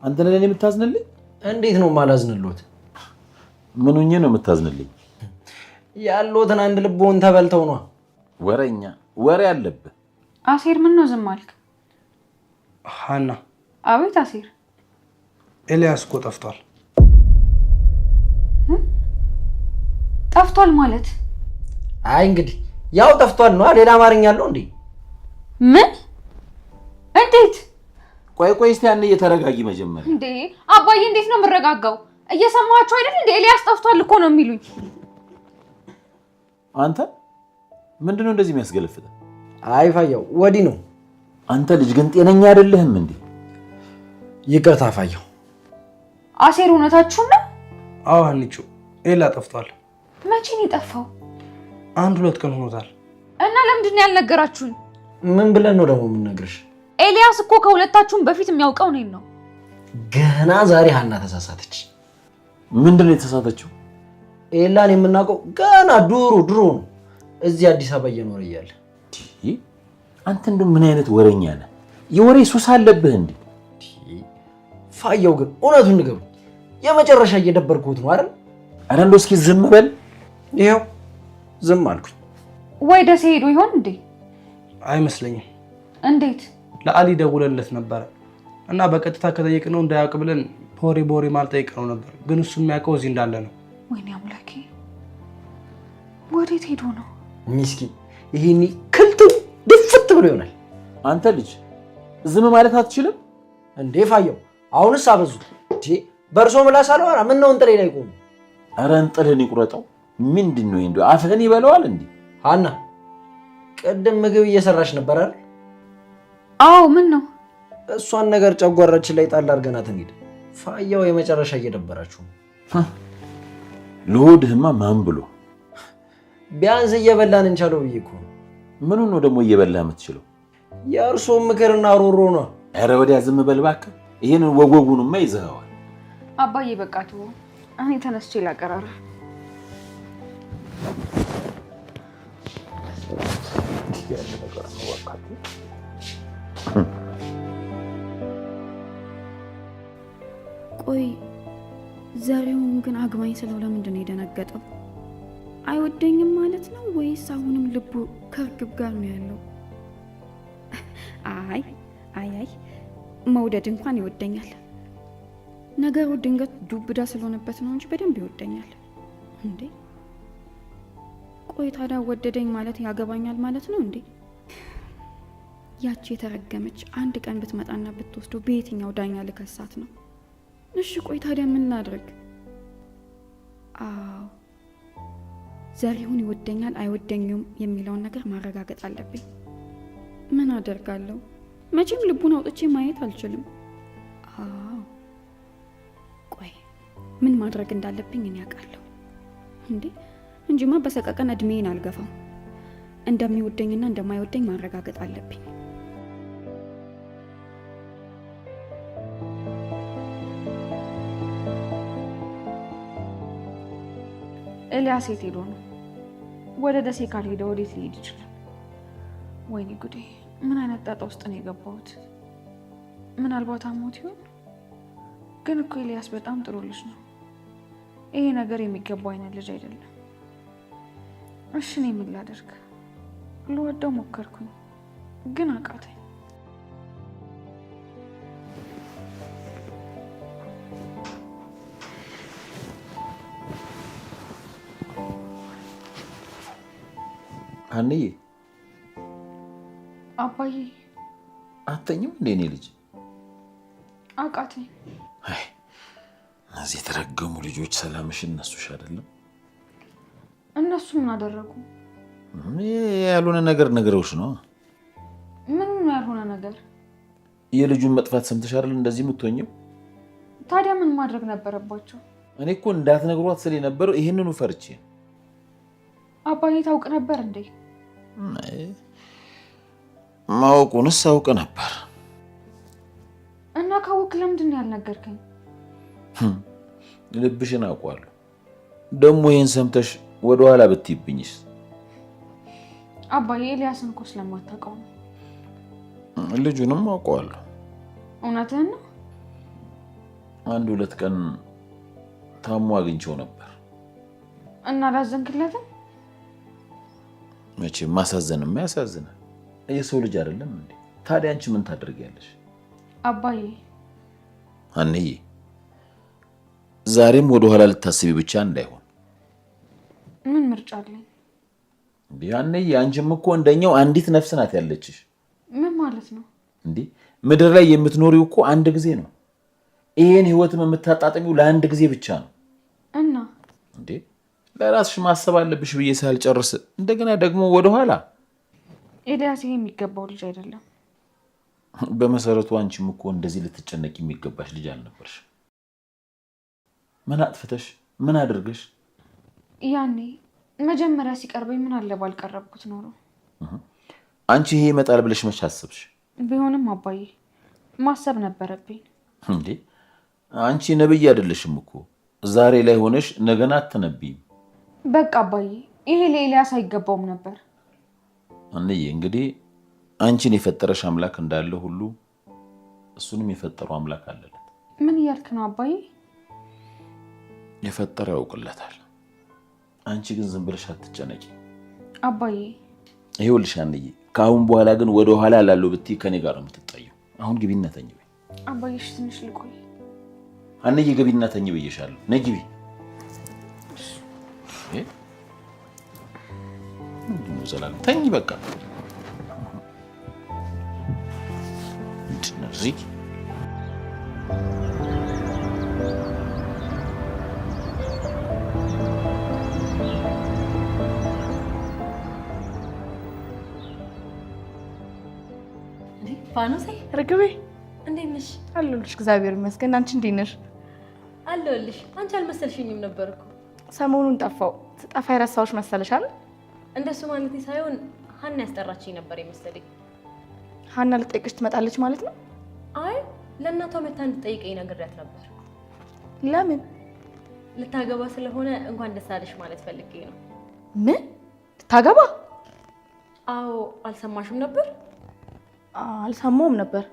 አንተ ነህ ለኔ የምታዝንልኝ? እንዴት ነው የማላዝንልዎት? ምን ሆኜ ነው የምታዝንልኝ? ያለዎትን አንድ ልቦን ተበልተው ነው። ወሬኛ ወሬ አለብህ። አሴር ምን ነው ዝም አልክ? ሀና። አቤት አሴር። ኤልያስ እኮ ጠፍቷል። ጠፍቷል ማለት? አይ እንግዲህ ያው ጠፍቷል ነው። ሌላ አማርኛ አለው እንዴ? ምን? እንዴት? ቆይ ቆይ እስቲ አንዴ እየተረጋጊ መጀመሪያ። እንዴ አባዬ እንዴት ነው የምረጋጋው? እየሰማችሁ አይደል እንዴ? ኤልያስ ጠፍቷል እኮ ነው የሚሉኝ። አንተ ምንድነው እንደዚህ የሚያስገለፍተ? አይ ፋየው ወዲህ ነው። አንተ ልጅ ግን ጤነኛ አይደለህም እንዴ? ይቅርታ ፋየው። አሴር እውነታችሁን ነው? አዎ ሀኒቾ ኤላ ጠፍቷል። መቼ ነው የጠፋው? 1-2 ቀን ሆኖታል። እና ለምንድን ነው ያልነገራችሁኝ? ምን ብለን ነው ደግሞ የምንነግርሽ? ኤልያስ እኮ ከሁለታችሁም በፊት የሚያውቀው እኔን ነው። ገና ዛሬ ሀና ተሳሳተች። ምንድነው የተሳሳተችው? ኤላን የምናውቀው ገና ድሮ ነው እዚህ አዲስ አበባ እየኖረ እያለ። አንተ እንደው ምን አይነት ወሬኛ ነህ? የወሬ ሱስ አለብህ እንዴ? ፋየው ግን እውነቱን ንገሩ። የመጨረሻ እየደበርኩት ነው አይደል? ኧረ እንደው እስኪ ዝም በል። ይሄው ዝም አልኩኝ። ወይ ደሴ ሄዶ ይሆን እንዴ? አይመስለኝም። እንዴት? ለአሊ ደውለለት ነበረ እና በቀጥታ ከጠየቅነው እንዳያውቅ ብለን ቦሬ ማልጠይቅነው ነበር፣ ግን እሱ የሚያውቀው እዚህ እንዳለ ነው። ወይኔ አምላኬ! ወዴት ሄዶ ነው? ሚስኪን ይሄኒ ክልቱ ድፍት ብሎ ይሆናል። አንተ ልጅ ዝም ማለት አትችልም እንዴ ፋየው? አሁንስ አበዙ እንዴ! በርሶ ምላስ አለዋራ ምን ነው እንጥሌ ላይ ቆሙ? ኧረ እንጥልህን ይቁረጠው። ምንድነው እንደው አፍህን ይበለዋል እንዴ? ሀና ቅድም ምግብ እየሰራች ነበር አይደል? አዎ ምን ነው? እሷን ነገር ጨጓራችን ላይ ጣል አድርገናት እንሂድ። ፋየው የመጨረሻ እየደበራችሁ ነው። ለሆድህማ ማን ብሎ ቢያንስ እየበላን እንቻለው ብዬ እኮ። ምኑ ነው ደግሞ እየበላህ የምትችለው? የእርሶ ምክርና ሮሮ ነው። ኧረ ወዲያ ዝም በል እባክህ። ይሄንን ወጎጉንማ ይዘኸዋል። አባዬ በቃ ተወው። እኔ ተነስቼ ላቀራራ። ቆይ ዘሬውን ግን አግባኝ ስለው ለምንድን ነው የደነገጠው? አይወደኝም ማለት ነው ወይስ አሁንም ልቡ ከርግብ ጋር ነው ያለው? አይ መውደድ እንኳን ይወደኛል። ነገሩ ድንገት ዱብዳ ስለሆነበት ነው እንጂ በደንብ ይወደኛል። እንዴ ቆይ ታዲያ ወደደኝ ማለት ያገባኛል ማለት ነው እንዴ? ያቺ የተረገመች አንድ ቀን ብትመጣና ብትወስደው በየትኛው ዳኛ ልከሳት ነው? እሺ ቆይ ታዲያ ምን ላድርግ? አዎ ዘሪሁን ይወደኛል አይወደኝም የሚለውን ነገር ማረጋገጥ አለብኝ። ምን አደርጋለሁ? መቼም ልቡን አውጥቼ ማየት አልችልም። አዎ ቆይ ምን ማድረግ እንዳለብኝ እኔ ያውቃለሁ። እንዴ እንጂማ በሰቀቀን እድሜን አልገፋም። እንደሚወደኝና እንደማይወደኝ ማረጋገጥ አለብኝ። ኤልያስ የት ሄዶ ነው? ወደ ደሴ ካልሄደ ወዴት ሊሄድ ይችላል? ወይኔ ጉዴ! ምን አይነት ጣጣ ውስጥ ነው የገባሁት? ምናልባት አሞት ይሆን? ግን እኮ ኤልያስ በጣም ጥሩ ልጅ ነው። ይሄ ነገር የሚገባው አይነት ልጅ አይደለም። እሺ እኔ ምን ላደርግ? ልወደው ሞከርኩኝ ግን አቃተኝ። አንዬ አባዬ አተኝም እንዴ? እኔ ልጅ አቃተኝ። አይ እነዚህ የተረገሙ ልጆች ሰላምሽን እነሱሽ አይደለም። እነሱ ምን አደረጉ? ያልሆነ ነገር ነገሮች ነው። ምን ነው ያልሆነ ነገር? የልጁን መጥፋት ሰምተሽ አይደል እንደዚህ የምትሆኝው? ታዲያ ምን ማድረግ ነበረባቸው? እኔ እኮ እንዳትነግሯት ስለ ነበር ይሄንኑ ፈርቼ። አባዬ ታውቅ ነበር እንዴ? ማወቁንስ አውቅ ነበር። እና ካወቅ ለምንድን ነው ያልነገርከኝ? ልብሽን አውቀዋለሁ። ደግሞ ይሄን ሰምተሽ ወደ ኋላ ብትይብኝስ? አባዬ ኤልያስን እኮ ስለማታውቀው ነው። ልጁንም አውቀዋለሁ። እውነትህን ነው? 1-2 ቀን ታሞ አግኝቼው ነበር። እና አላዘንክለትም? መቼም ማሳዘንማ ያሳዝናል። የሰው ልጅ አይደለም እንዴ? ታዲያ አንቺ ምን ታደርጊያለሽ? አባዬ አንዬ ዛሬም ወደ ኋላ ልታስቢ ብቻ እንዳይሆን። ምን ምርጫ አለኝ? አንዬ አንቺም እኮ እንደኛው አንዲት ነፍስ ናት ያለችሽ። ምን ማለት ነው እንዴ? ምድር ላይ የምትኖሪው እኮ አንድ ጊዜ ነው። ይሄን ህይወትም የምታጣጥሚው ለአንድ ጊዜ ብቻ ነው። እና እንዴ ለራስሽ ማሰብ አለብሽ ብዬ ሳልጨርስ እንደገና ደግሞ ወደ ኋላ። ኤልያስ ይሄ የሚገባው ልጅ አይደለም። በመሰረቱ አንቺም እኮ እንደዚህ ልትጨነቂ የሚገባሽ ልጅ አልነበርሽ። ምን አጥፍተሽ ምን አድርገሽ? ያኔ መጀመሪያ ሲቀርበኝ ምን አለ ባልቀረብኩት ኖሮ። አንቺ ይሄ ይመጣል ብለሽ መች አሰብሽ? ቢሆንም አባዬ ማሰብ ነበረብኝ። እንዴ አንቺ ነብይ አይደለሽም እኮ። ዛሬ ላይ ሆነሽ ነገን አትነብይም። በቃ አባዬ ይሄ ለኤልያስ አይገባውም ነበር። አንዬ እንግዲህ አንቺን የፈጠረሽ አምላክ እንዳለ ሁሉ እሱንም የፈጠረው አምላክ አለለት። ምን እያልክ ነው አባዬ? የፈጠረው ያውቅለታል። አንቺ ግን ዝም ብለሽ አትጨነቂ አባዬ። ይኸውልሽ አንዬ ከአሁን በኋላ ግን ወደ ኋላ ላለው ብትይ ከኔ ጋር ነው የምትጣየው። አሁን ግቢና ተኝ በይ። አባዬ እሺ ትንሽ ልቆይ። አንዬ ግቢና ተኝ ብዬሻለሁ። ነይ ግቢ። ዘላለም ተኝ በቃ። እዚህ ፋኖሴ ርግቤ እንዴት ነሽ? አለሁልሽ። እግዚአብሔር ይመስገን። አንቺ እንዴት ነሽ? አለሁልሽ። አንቺ አልመሰልሽኝም ነበር እኮ። ሰሞኑን ጠፋው። ስጠፋ የረሳሁሽ መሰለሽ አይደል? እንደሱ ማለት ሳይሆን ሀና ያስጠራችኝ ነበር የመሰለኝ። ሀና ልጠይቅሽ ትመጣለች ማለት ነው? አይ ለእናቷ መታ እንድጠይቀኝ ነግሬያት ነበር። ለምን? ልታገባ ስለሆነ እንኳን ደስ አለሽ ማለት ፈልጌ ነው። ምን ልታገባ? አዎ አልሰማሽም ነበር? አልሰማሁም ነበር።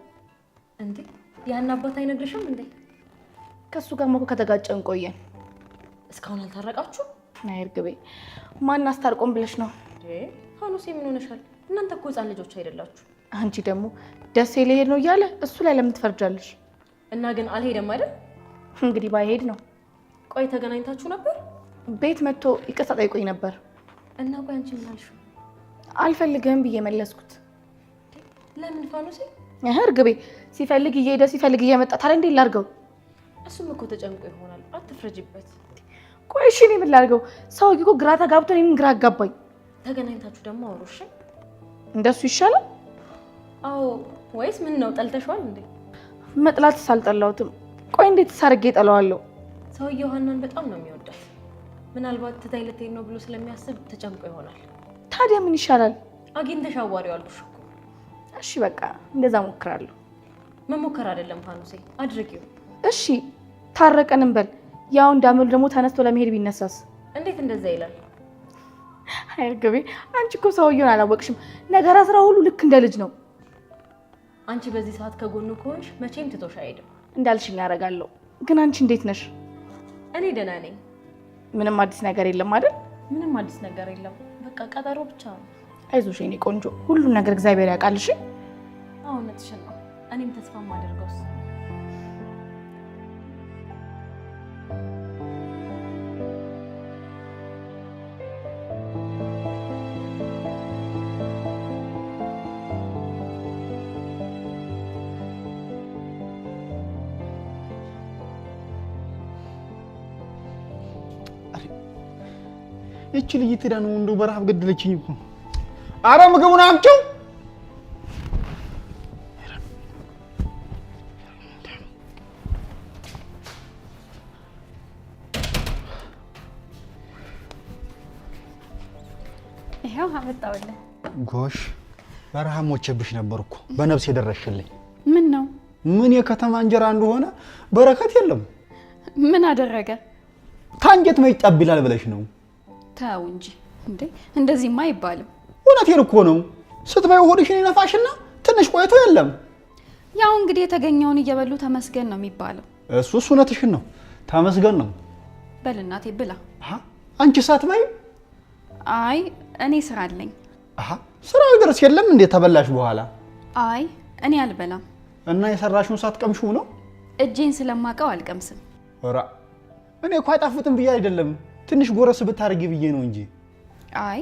እንዴ ያን አባት አይነግርሽም እንዴ? ከሱ ጋር እኮ ከተጋጨን ቆየን። እስካሁን አልታረቃችሁ? ናይ እርግቤ ማን አስታርቆም ብለሽ ነው? ፋኖሴ ምን ሆነሻል? እናንተ እኮ ህፃን ልጆች አይደላችሁ። አንቺ ደግሞ ደሴ ልሄድ ነው እያለ እሱ ላይ ለምን ትፈርጃለሽ? እና ግን አልሄደም አይደል? እንግዲህ ባይሄድ ነው። ቆይ ተገናኝታችሁ ነበር? ቤት መጥቶ ይቅርታ ጠይቆኝ ነበር። እና ቆይ አንቺ ምን አልሽው? አልፈልግህም ብዬ መለስኩት። ለምን ፋኖሴ? እርግቤ ሲፈልግ እየሄደ ሲፈልግ እየመጣ ታዲያ እንዴት ላድርገው? እሱም እኮ ተጨንቆ ይሆናል። አትፍረጅበት። ቆይ እሺ እኔ ምን ላድርገው? ሰውዬው እኮ ግራ ተጋብቶ እኔን ግራ አጋባኝ። ተገናኝታችሁ ደግሞ አውሩሽ። እንደሱ ይሻላል? አዎ። ወይስ ምን ነው ጠልተሽዋል እንዴ? መጥላትስ አልጠላሁትም። ቆይ እንዴት ሳርጌ ጠላዋለሁ? ሰውዬው ሀናን በጣም ነው የሚወዳት። ምናልባት ትታይ ልትሄድ ነው ብሎ ስለሚያስብ ተጨንቆ ይሆናል። ታዲያ ምን ይሻላል? አግኝተሽ አዋሪው አልኩሽ እኮ። እሺ በቃ እንደዛ ሞክራለሁ። መሞከር አይደለም ፋኖሴ፣ አድርጊው። እሺ ታረቀን እንበል። ያው እንዳመሉ ደግሞ ተነስቶ ለመሄድ ቢነሳስ? እንዴት እንደዛ ይላል? አይ እርግቤ አንቺ እኮ ሰውዬውን አላወቅሽም። ነገር ስራ ሁሉ ልክ እንደ ልጅ ነው። አንቺ በዚህ ሰዓት ከጎኑ ከሆንሽ መቼም ትቶሽ አይሄድም። እንዳልሽኝ ያደርጋለሁ። ግን አንቺ እንዴት ነሽ? እኔ ደህና ነኝ። ምንም አዲስ ነገር የለም አይደል? ምንም አዲስ ነገር የለም። በቃ ቀጠሮ ብቻ ነው። አይዞሽ የኔ ቆንጆ፣ ሁሉን ነገር እግዚአብሔር ያውቃል። እሺ አዎ እውነትሽን ነው። እኔም ተስፋ የማደርገው እሱ እቺ ልጅ ትዳ ነው እንደው በረሃብ ገደለችኝ እኮ። አረ ምግቡን አምጪው። ይሄው አመጣውልህ። ጎሽ በረሃ ሞቼብሽ ነበርኩ በነፍስ የደረሽልኝ። ምን ነው? ምን የከተማ እንጀራ እንደሆነ በረከት የለም። ምን አደረገ? ታንጀት መይጣብ ይላል ብለሽ ነው? ተው እንጂ እንዴ እንደዚህማ አይባልም። እውነቴን እኮ ነው። ስትበይ ሆድሽን ይነፋሽና ትንሽ ቆይቶ የለም። ያው እንግዲህ የተገኘውን እየበሉ ተመስገን ነው የሚባለው። እሱስ እውነትሽን ነው። ተመስገን ነው። በል እናቴ ብላ። አንቺ ሳትበይ? አይ እኔ ስራ አለኝ። ስራው ድረስ የለም እንዴ ተበላሽ በኋላ? አይ እኔ አልበላም። እና የሰራሽውን ሳትቀምሽው ነው? እጄን ስለማቀው አልቀምስም። ኧረ እኔ እኮ አይጣፍጥም ብዬ አይደለም ትንሽ ጎረስ ብታረጊ ብዬ ነው እንጂ። አይ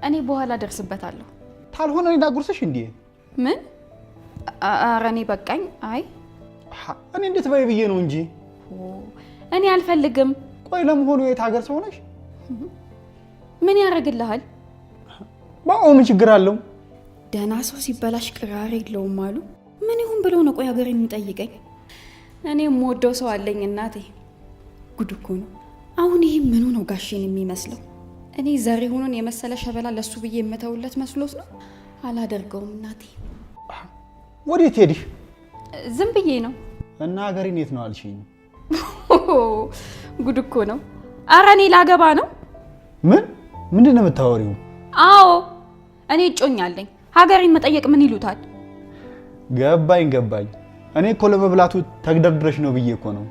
እኔ በኋላ ደርስበታለሁ። ታልሆነ እኔ ዳጉርስሽ እንዴ? ምን? ኧረ እኔ በቃኝ። አይ እኔ እንዴት በይ ብዬ ነው እንጂ። እኔ አልፈልግም። ቆይ ለመሆኑ የት ሀገር ሰው ነሽ? ምን ያደርግልሃል? ባው ምን ችግር አለው? ደህና ሰው ሲበላሽ ቅራሬ የለውም አሉ። ምን ይሁን ብሎ ነው ቆይ ሀገር የሚጠይቀኝ? እኔ የምወደው ሰው አለኝ እናቴ። ጉድ እኮ ነው። አሁን ይሄ ምኑ ነው ጋሼን የሚመስለው? እኔ ዘሪሁንን የመሰለ ሸበላ ለሱ ብዬ የምተውለት መስሎት ነው? አላደርገውም እናቴ። ወዴት ሄድሽ? ዝም ብዬ ነው። እና ሀገሬን የት ነው አልሽኝ? ጉድ እኮ ነው። ኧረ እኔ ላገባ ነው። ምንድን ነው የምታወሪው? አዎ እኔ እጮኛለኝ። ሀገሬን መጠየቅ ምን ይሉታል? ገባኝ። እኔ እኮ ለመብላቱ ተግደርድረሽ ነው ብዬ እኮ ነው።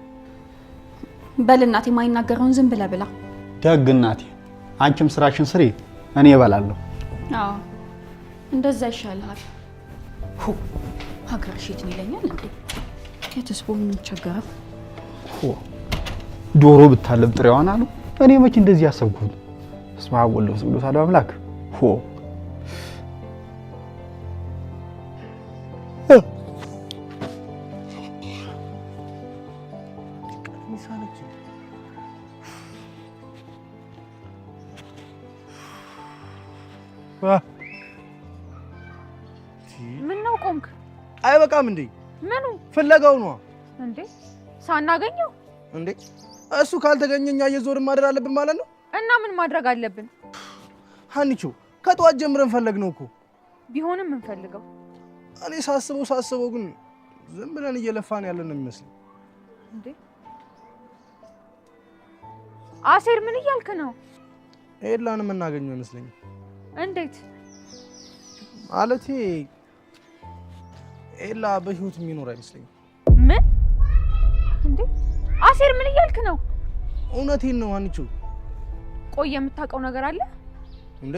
በል እናቴ ማይናገረውን ዝም ብለህ ብላ። ደግ እናቴ፣ አንቺም ስራሽን ስሪ፣ እኔ እበላለሁ። አዎ እንደዛ ይሻልሃል። ሀገር ሽት ይለኛል እንዴ? ከትስቦ ምን ቸገረው? ዶሮ ብታለብ ጥሬዋን አሉ። እኔ መቼ እንደዚህ ያሰብኩት? ስማ ወልዶ ስግዶ ሳለ አምላክ ምን ነው ቆምክ? አይበቃም እንዴ? ምኑ ፍለጋው ነው እንዴ? ሳናገኘው እንዴ? እሱ ካልተገኘኛ እየዞርን ማደር አለብን ማለት ነው? እና ምን ማድረግ አለብን? ሀኒቾ ከጧት ጀምረን ፈለግነው እኮ። ቢሆንም እንፈልገው። እኔ ሳስበው ግን ዝም ብለን እየለፋን ያለን ነው የሚመስለው። እንዴ አሴር ምን እያልክ ነው? ኤላንም እናገኘው ይመስለኛል። እንዴት ማለቴ ኤላ በህይወት የሚኖር አይመስለኝም። ምን እንዴ አሴር ምን እያልክ ነው? እውነቴን ነው ሀኒቾ። ቆይ የምታውቀው ነገር አለ እንዴ?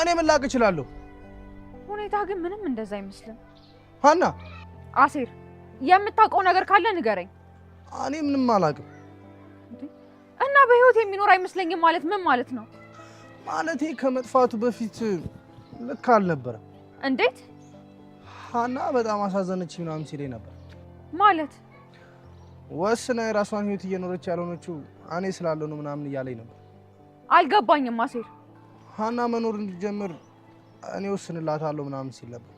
እኔ ምን ላቅ እችላለሁ? ሁኔታ ግን ምንም እንደዛ አይመስልም። ሀና አሴር የምታውቀው ነገር ካለ ንገረኝ። እኔ ምንም አላውቅም። እና በህይወት የሚኖር አይመስለኝም ማለት ምን ማለት ነው? ማለቴ ከመጥፋቱ በፊት ልክ አልነበረም። እንዴት? ሀና በጣም አሳዘነች ምናምን ሲለኝ ነበር። ማለት ወስና የራሷን ህይወት እየኖረች ያልሆነችው እኔ ስላለው ነው ምናምን እያለኝ ነበር። አልገባኝም አሴር። ሀና መኖር እንድትጀምር እኔ ወስንላታለሁ ምናምን ሲል ነበር።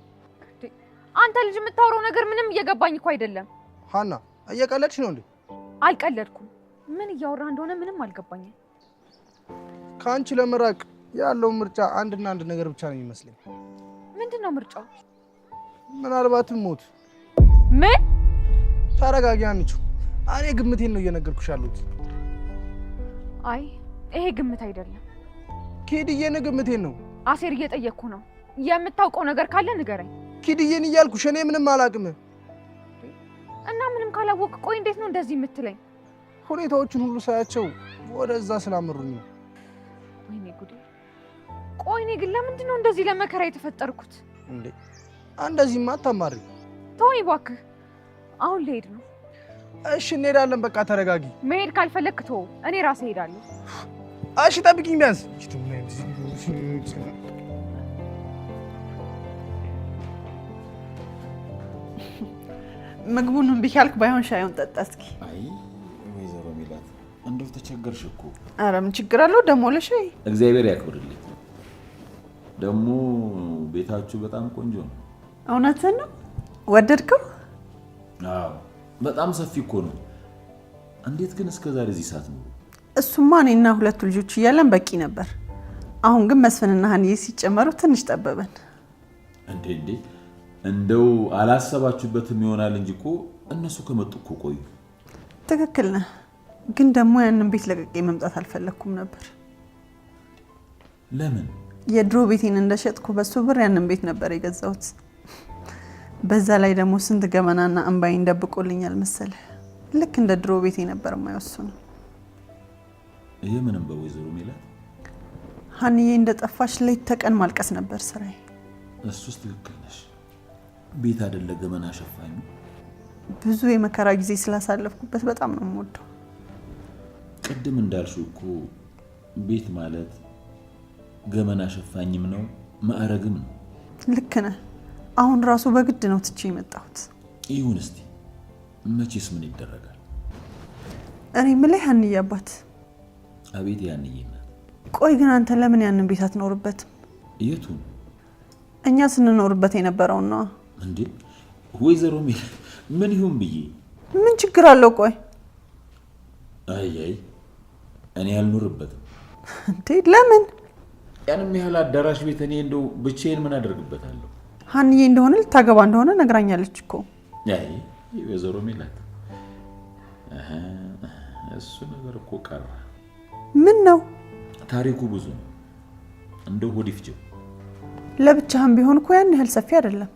አንተ ልጅ የምታወራው ነገር ምንም እየገባኝ እኮ አይደለም። ሀና እየቀለድሽ ነው እንዴ? አልቀለድኩም። ምን እያወራህ እንደሆነ ምንም አልገባኝም። ከአንቺ ለመራቅ ያለው ምርጫ አንድና አንድ ነገር ብቻ ነው የሚመስለኝ። ምንድነው ምርጫው? ምናልባትም ሞት። ምን? ተረጋጊ ሀኒቾ። እኔ ግምቴን ነው እየነገርኩሽ ያለሁት። አይ ይሄ ግምት አይደለም ኪድዬን ግምቴን ነው። አሴር እየጠየቅኩ ነው። የምታውቀው ነገር ካለ ንገረኝ። ኪድዬን እያልኩሽ እኔ ምንም አላውቅም። እና ምንም ካላወቅ ቆይ እንዴት ነው እንደዚህ የምትለኝ? ሁኔታዎችን ሁሉ ሳያቸው ወደዛ ስላመሩኝ ነው። ወይኔ ጉዴ። ቆይ እኔ ግን ለምንድን ነው እንደዚህ ለመከራ የተፈጠርኩት? እንዴ እንደዚህማ አታማሪ። ተወኝ እባክህ። አሁን ልሄድ ነው። እሺ እንሄዳለን። በቃ ተረጋጊ። መሄድ ካልፈለክ ተው፣ እኔ ራሴ ሄዳለሁ። እሺ ጠብቂኝ ቢያንስ። ምግቡን እምቢ ካልክ ባይሆን ሻዩን ጠጣ እስኪ። አይ ወይዘሮ ሚላት እንደው ተቸገርሽ እኮ። ኧረ ምን ችግር አለው ደግሞ ለሻይ። እግዚአብሔር ያክብርልኝ። ደግሞ ቤታችሁ በጣም ቆንጆ ነው። እውነትህን ነው? ወደድከው? አዎ በጣም ሰፊ እኮ ነው። እንዴት ግን እስከ ዛሬ እዚህ ሰዓት ነው? እሱማ እኔና ሁለቱ ልጆች እያለን በቂ ነበር። አሁን ግን መስፍንና ሀኒዬ ሲጨመሩ ትንሽ ጠበበን። እንዴ እንደው አላሰባችሁበትም ይሆናል እንጂ እኮ እነሱ ከመጡ እኮ ቆዩ። ትክክል ነህ። ግን ደግሞ ያንን ቤት ለቅቄ መምጣት አልፈለኩም ነበር። ለምን? የድሮ ቤቴን እንደሸጥኩ በሱ ብር ያንን ቤት ነበር የገዛሁት። በዛ ላይ ደግሞ ስንት ገመናና እንባይን ደብቆልኛል መሰለ። ልክ እንደ ድሮ ቤቴ ነበር የማይወስኑ። ይሄ ምንም በወይዘሮ ሜላት ሀኒዬ እንደጠፋሽ ሌት ተቀን ማልቀስ ነበር ስራዬ። እሱስ ትክክል ነሽ። ቤት አይደለ ገመና ሸፋኙ። ብዙ የመከራ ጊዜ ስላሳለፍኩበት በጣም ነው የምወደው። ቅድም እንዳልሽው እኮ ቤት ማለት ገመና ሸፋኝም ነው ማዕረግም ነው። ልክ ነህ። አሁን ራሱ በግድ ነው ትቼ የመጣሁት። ይሁን እስቲ መቼስ ምን ይደረጋል። እኔ የምልህ ሀኒዬ አባት። አቤት ያንዬ እናት። ቆይ ግን አንተ ለምን ያንን ቤት አትኖርበትም? የቱን? እኛ ስንኖርበት የነበረው ነው እንዴ? ወይዘሮ ሜላት ምን ይሁን ብዬ ምን ችግር አለው? ቆይ አይ እኔ አልኖርበትም። እንዴ ለምን? ያንም ያህል አዳራሽ ቤት እኔ እንደው ብቻዬን ምን አደርግበታለሁ? ሀኒዬ እንደሆነ ልታገባ እንደሆነ ነግራኛለች እኮ። አይ ወይዘሮ ሜላት እሱ ነገር እኮ ቀረ። ምን ነው? ታሪኩ ብዙ ነው። እንደው ሆድ ይፍጀው። ለብቻህም ቢሆን እኮ ያን ያህል ሰፊ አይደለም።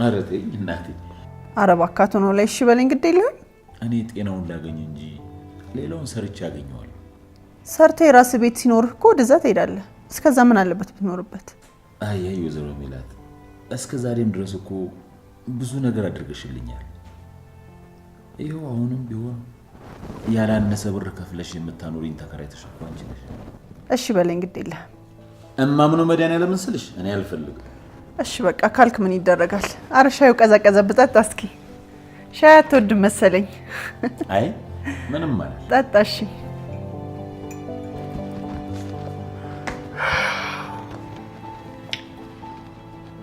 ኧረ ተይኝ እናቴ። ኧረ እባክህ ነው ላይ እሺ በለኝ። ግድ የለህም። እኔ ጤናውን ላገኝ እንጂ ሌላውን ሰርቼ ያገኘዋለሁ። ሰርተህ የራስህ ቤት ሲኖርህ እኮ ወደዛ ትሄዳለህ። እስከዛ ምን አለበት ብትኖርበት? አይ ወይዘሮ ሜላት እስከ ዛሬም ድረስ እኮ ብዙ ነገር አድርገሽልኛል። ይኸው አሁንም ቢሆን ያላነሰ ብር ከፍለሽ የምታኖሪኝ ተከራይተሽ እኮ አንቺ ነሽ። እሺ በለኝ። ግድ የለህም። እማምኑ መድኃኒዓለምን ስልሽ እኔ አልፈልግም። እሺ በቃ ካልክ ምን ይደረጋል። ኧረ ሻዩ ቀዘቀዘብህ። ጠጣ እስኪ። ሻይ አትወድም መሰለኝ። አይ ምንም ማለት ጠጣ። እሺ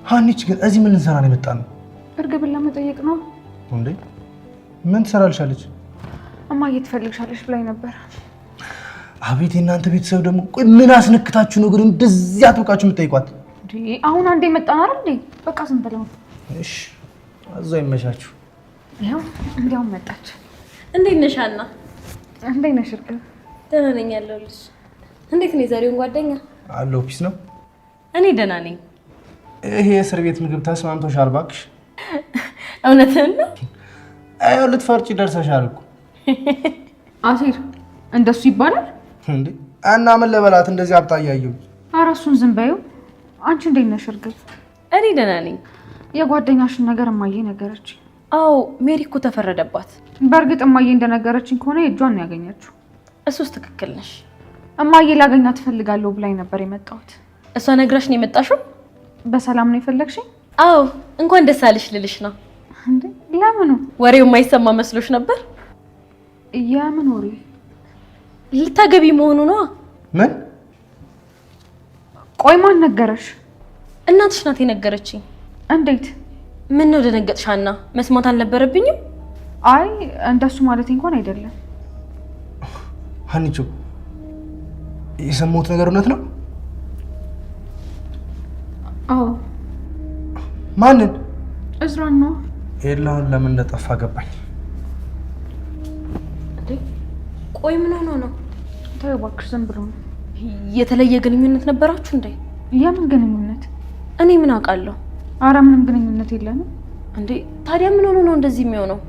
ሀኒች ግን እዚህ ምን ልንሰራ ነው የመጣነው? እርግብን ለመጠየቅ ነው። እንዴ ምን ትሰራልሻለች? እማዬ ትፈልግሻለች ብላኝ ነበር። አቤት የእናንተ ቤተሰብ ደግሞ። ቆይ ምን አስነክታችሁ ነው ግን እንደዚህ አጥብቃችሁ የምትጠይቋት? እንዴ አሁን አንዴ መጣን አይደል እንዴ? በቃ ዝም ብለው። እሺ አዛው ይመሻችሁ። ይኸው እንዲያውም መጣች። እንዴት ነሽ ሀና? እንዴት ነሽ እርግብ? ደህና ነኝ ያለሁልሽ። እንዴት ነው የዛሬውን ጓደኛ? አለው ፒስ ነው። እኔ ደህና ነኝ። ይሄ የእስር ቤት ምግብ ተስማምቶሻል? እባክሽ እውነትህን ነው? አዎ ልትፈርጪ ደርሰሻል እኮ። አሲር እንደሱ ይባላል እንዴ? እና ምን ልበላት እንደዚህ አብጣ እያየሁ። ኧረ እሱን ዝም በይው። አንቺ እንዴት ነሽ እርግብ? እኔ ደህና ነኝ። የጓደኛሽን ነገር እማዬ ነገረች። አዎ ሜሪ እኮ ተፈረደባት። በእርግጥ እማዬ እንደነገረችኝ ከሆነ የእጇን ነው ያገኘችው። እሱስ ትክክል ነሽ። እማዬ ላገኛት እፈልጋለሁ ብላኝ ነበር የመጣሁት። እሷ ነግራሽ ነው የመጣሽው? በሰላም ነው የፈለግሽኝ? አዎ እንኳን ደስ አለሽ ልልሽ ነው። እንዴ ለምኑ? ወሬው የማይሰማ መስሎሽ ነበር? የምን ወሬ? ልታገቢ መሆኑ ነው። ምን? ቆይ ማን ነገረሽ? እናትሽ ናት የነገረችኝ። እንዴት? ምን ነው ደነገጥሽ ሀና? መስማት አልነበረብኝም? አይ እንደሱ ማለት እንኳን አይደለም። ሀኒቾ የሰማሁት ነገር እውነት ነው? አዎ። ማንን? እዝራን ነው። ኤላውን ለምን እንደጠፋ ገባኝ። እንዴ ቆይ ምን ሆኖ ነው? ተይው እባክሽ ዝም ብሎ ነው። የተለየ ግንኙነት ነበራችሁ እንዴ? የምን ግንኙነት? እኔ ምን አውቃለሁ? ኧረ ምንም ግንኙነት የለንም። እንዴ ታዲያ ምን ሆኖ ነው እንደዚህ የሚሆነው?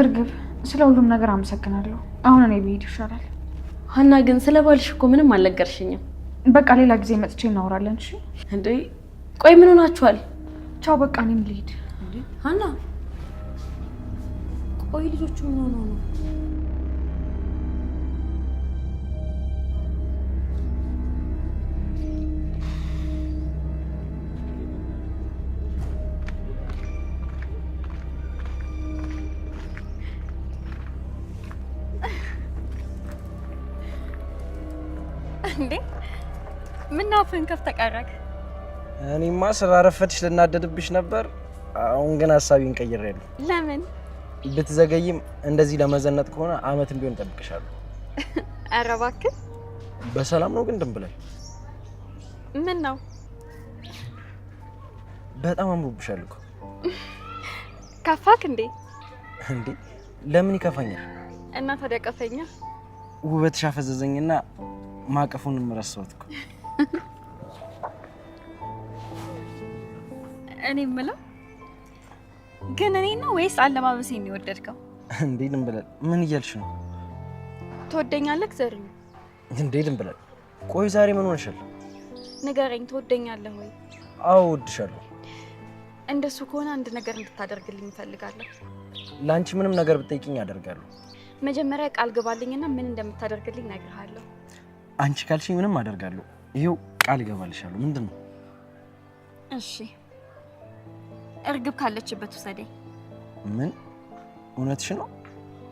እርግብ ስለ ሁሉም ነገር አመሰግናለሁ። አሁን እኔ ብሄድ ይሻላል። ሀና ግን ስለ ባልሽ እኮ ምንም አልነገርሽኝም። በቃ ሌላ ጊዜ መጥቼ እናወራለን። እሺ? እንዴ ቆይ ምን ሆናችኋል? ቻው በቃ እኔም ልሄድ። እንዴ ሀና ቆይ ልጆቹ ምን ሆኖ ነው? እንዴ ምን ነው ፈንከፍ ተቀረክ? እኔማ ስላረፈድሽ ልናደድብሽ ነበር። አሁን ግን ሐሳቤን ቀይሬያለሁ። ለምን? ብትዘገይም እንደዚህ ለመዘነጥ ከሆነ አመትም ቢሆን እጠብቅሻለሁ። ኧረ እባክህ። በሰላም ነው ግን ድንብላል? ምን ነው? በጣም አምሮብሻል እኮ። ከፋክ እንዴ? እንዴ ለምን ይከፋኛል? እና ታዲያ ቀፈኛ? ውበትሽ አፈዘዘኝና ማቀፉንም ረሳሁት እኮ። እኔ የምለው ግን እኔ ነው ወይስ አለባበሴን የወደድከው? እንዴ ድንብላል ምን እያልሽ ነው? ትወደኛለህ ዘሪው? እንዴ ድንብላል ቆይ ዛሬ ምን ሆነሻል? ንገረኝ፣ ትወደኛለህ ወይ? አዎ እወድሻለሁ። እንደሱ ከሆነ አንድ ነገር እንድታደርግልኝ እፈልጋለሁ። ላንቺ ምንም ነገር ብትጠይቂኝ አደርጋለሁ። መጀመሪያ ቃል ግባልኝና ምን እንደምታደርግልኝ እነግርሃለሁ። አንቺ ካልሽኝ ምንም አደርጋለሁ። ይሄው ቃል እገባልሻለሁ። ምንድነው? እሺ እርግብ ካለችበት ውሰደኝ። ምን? እውነትሽ ነው?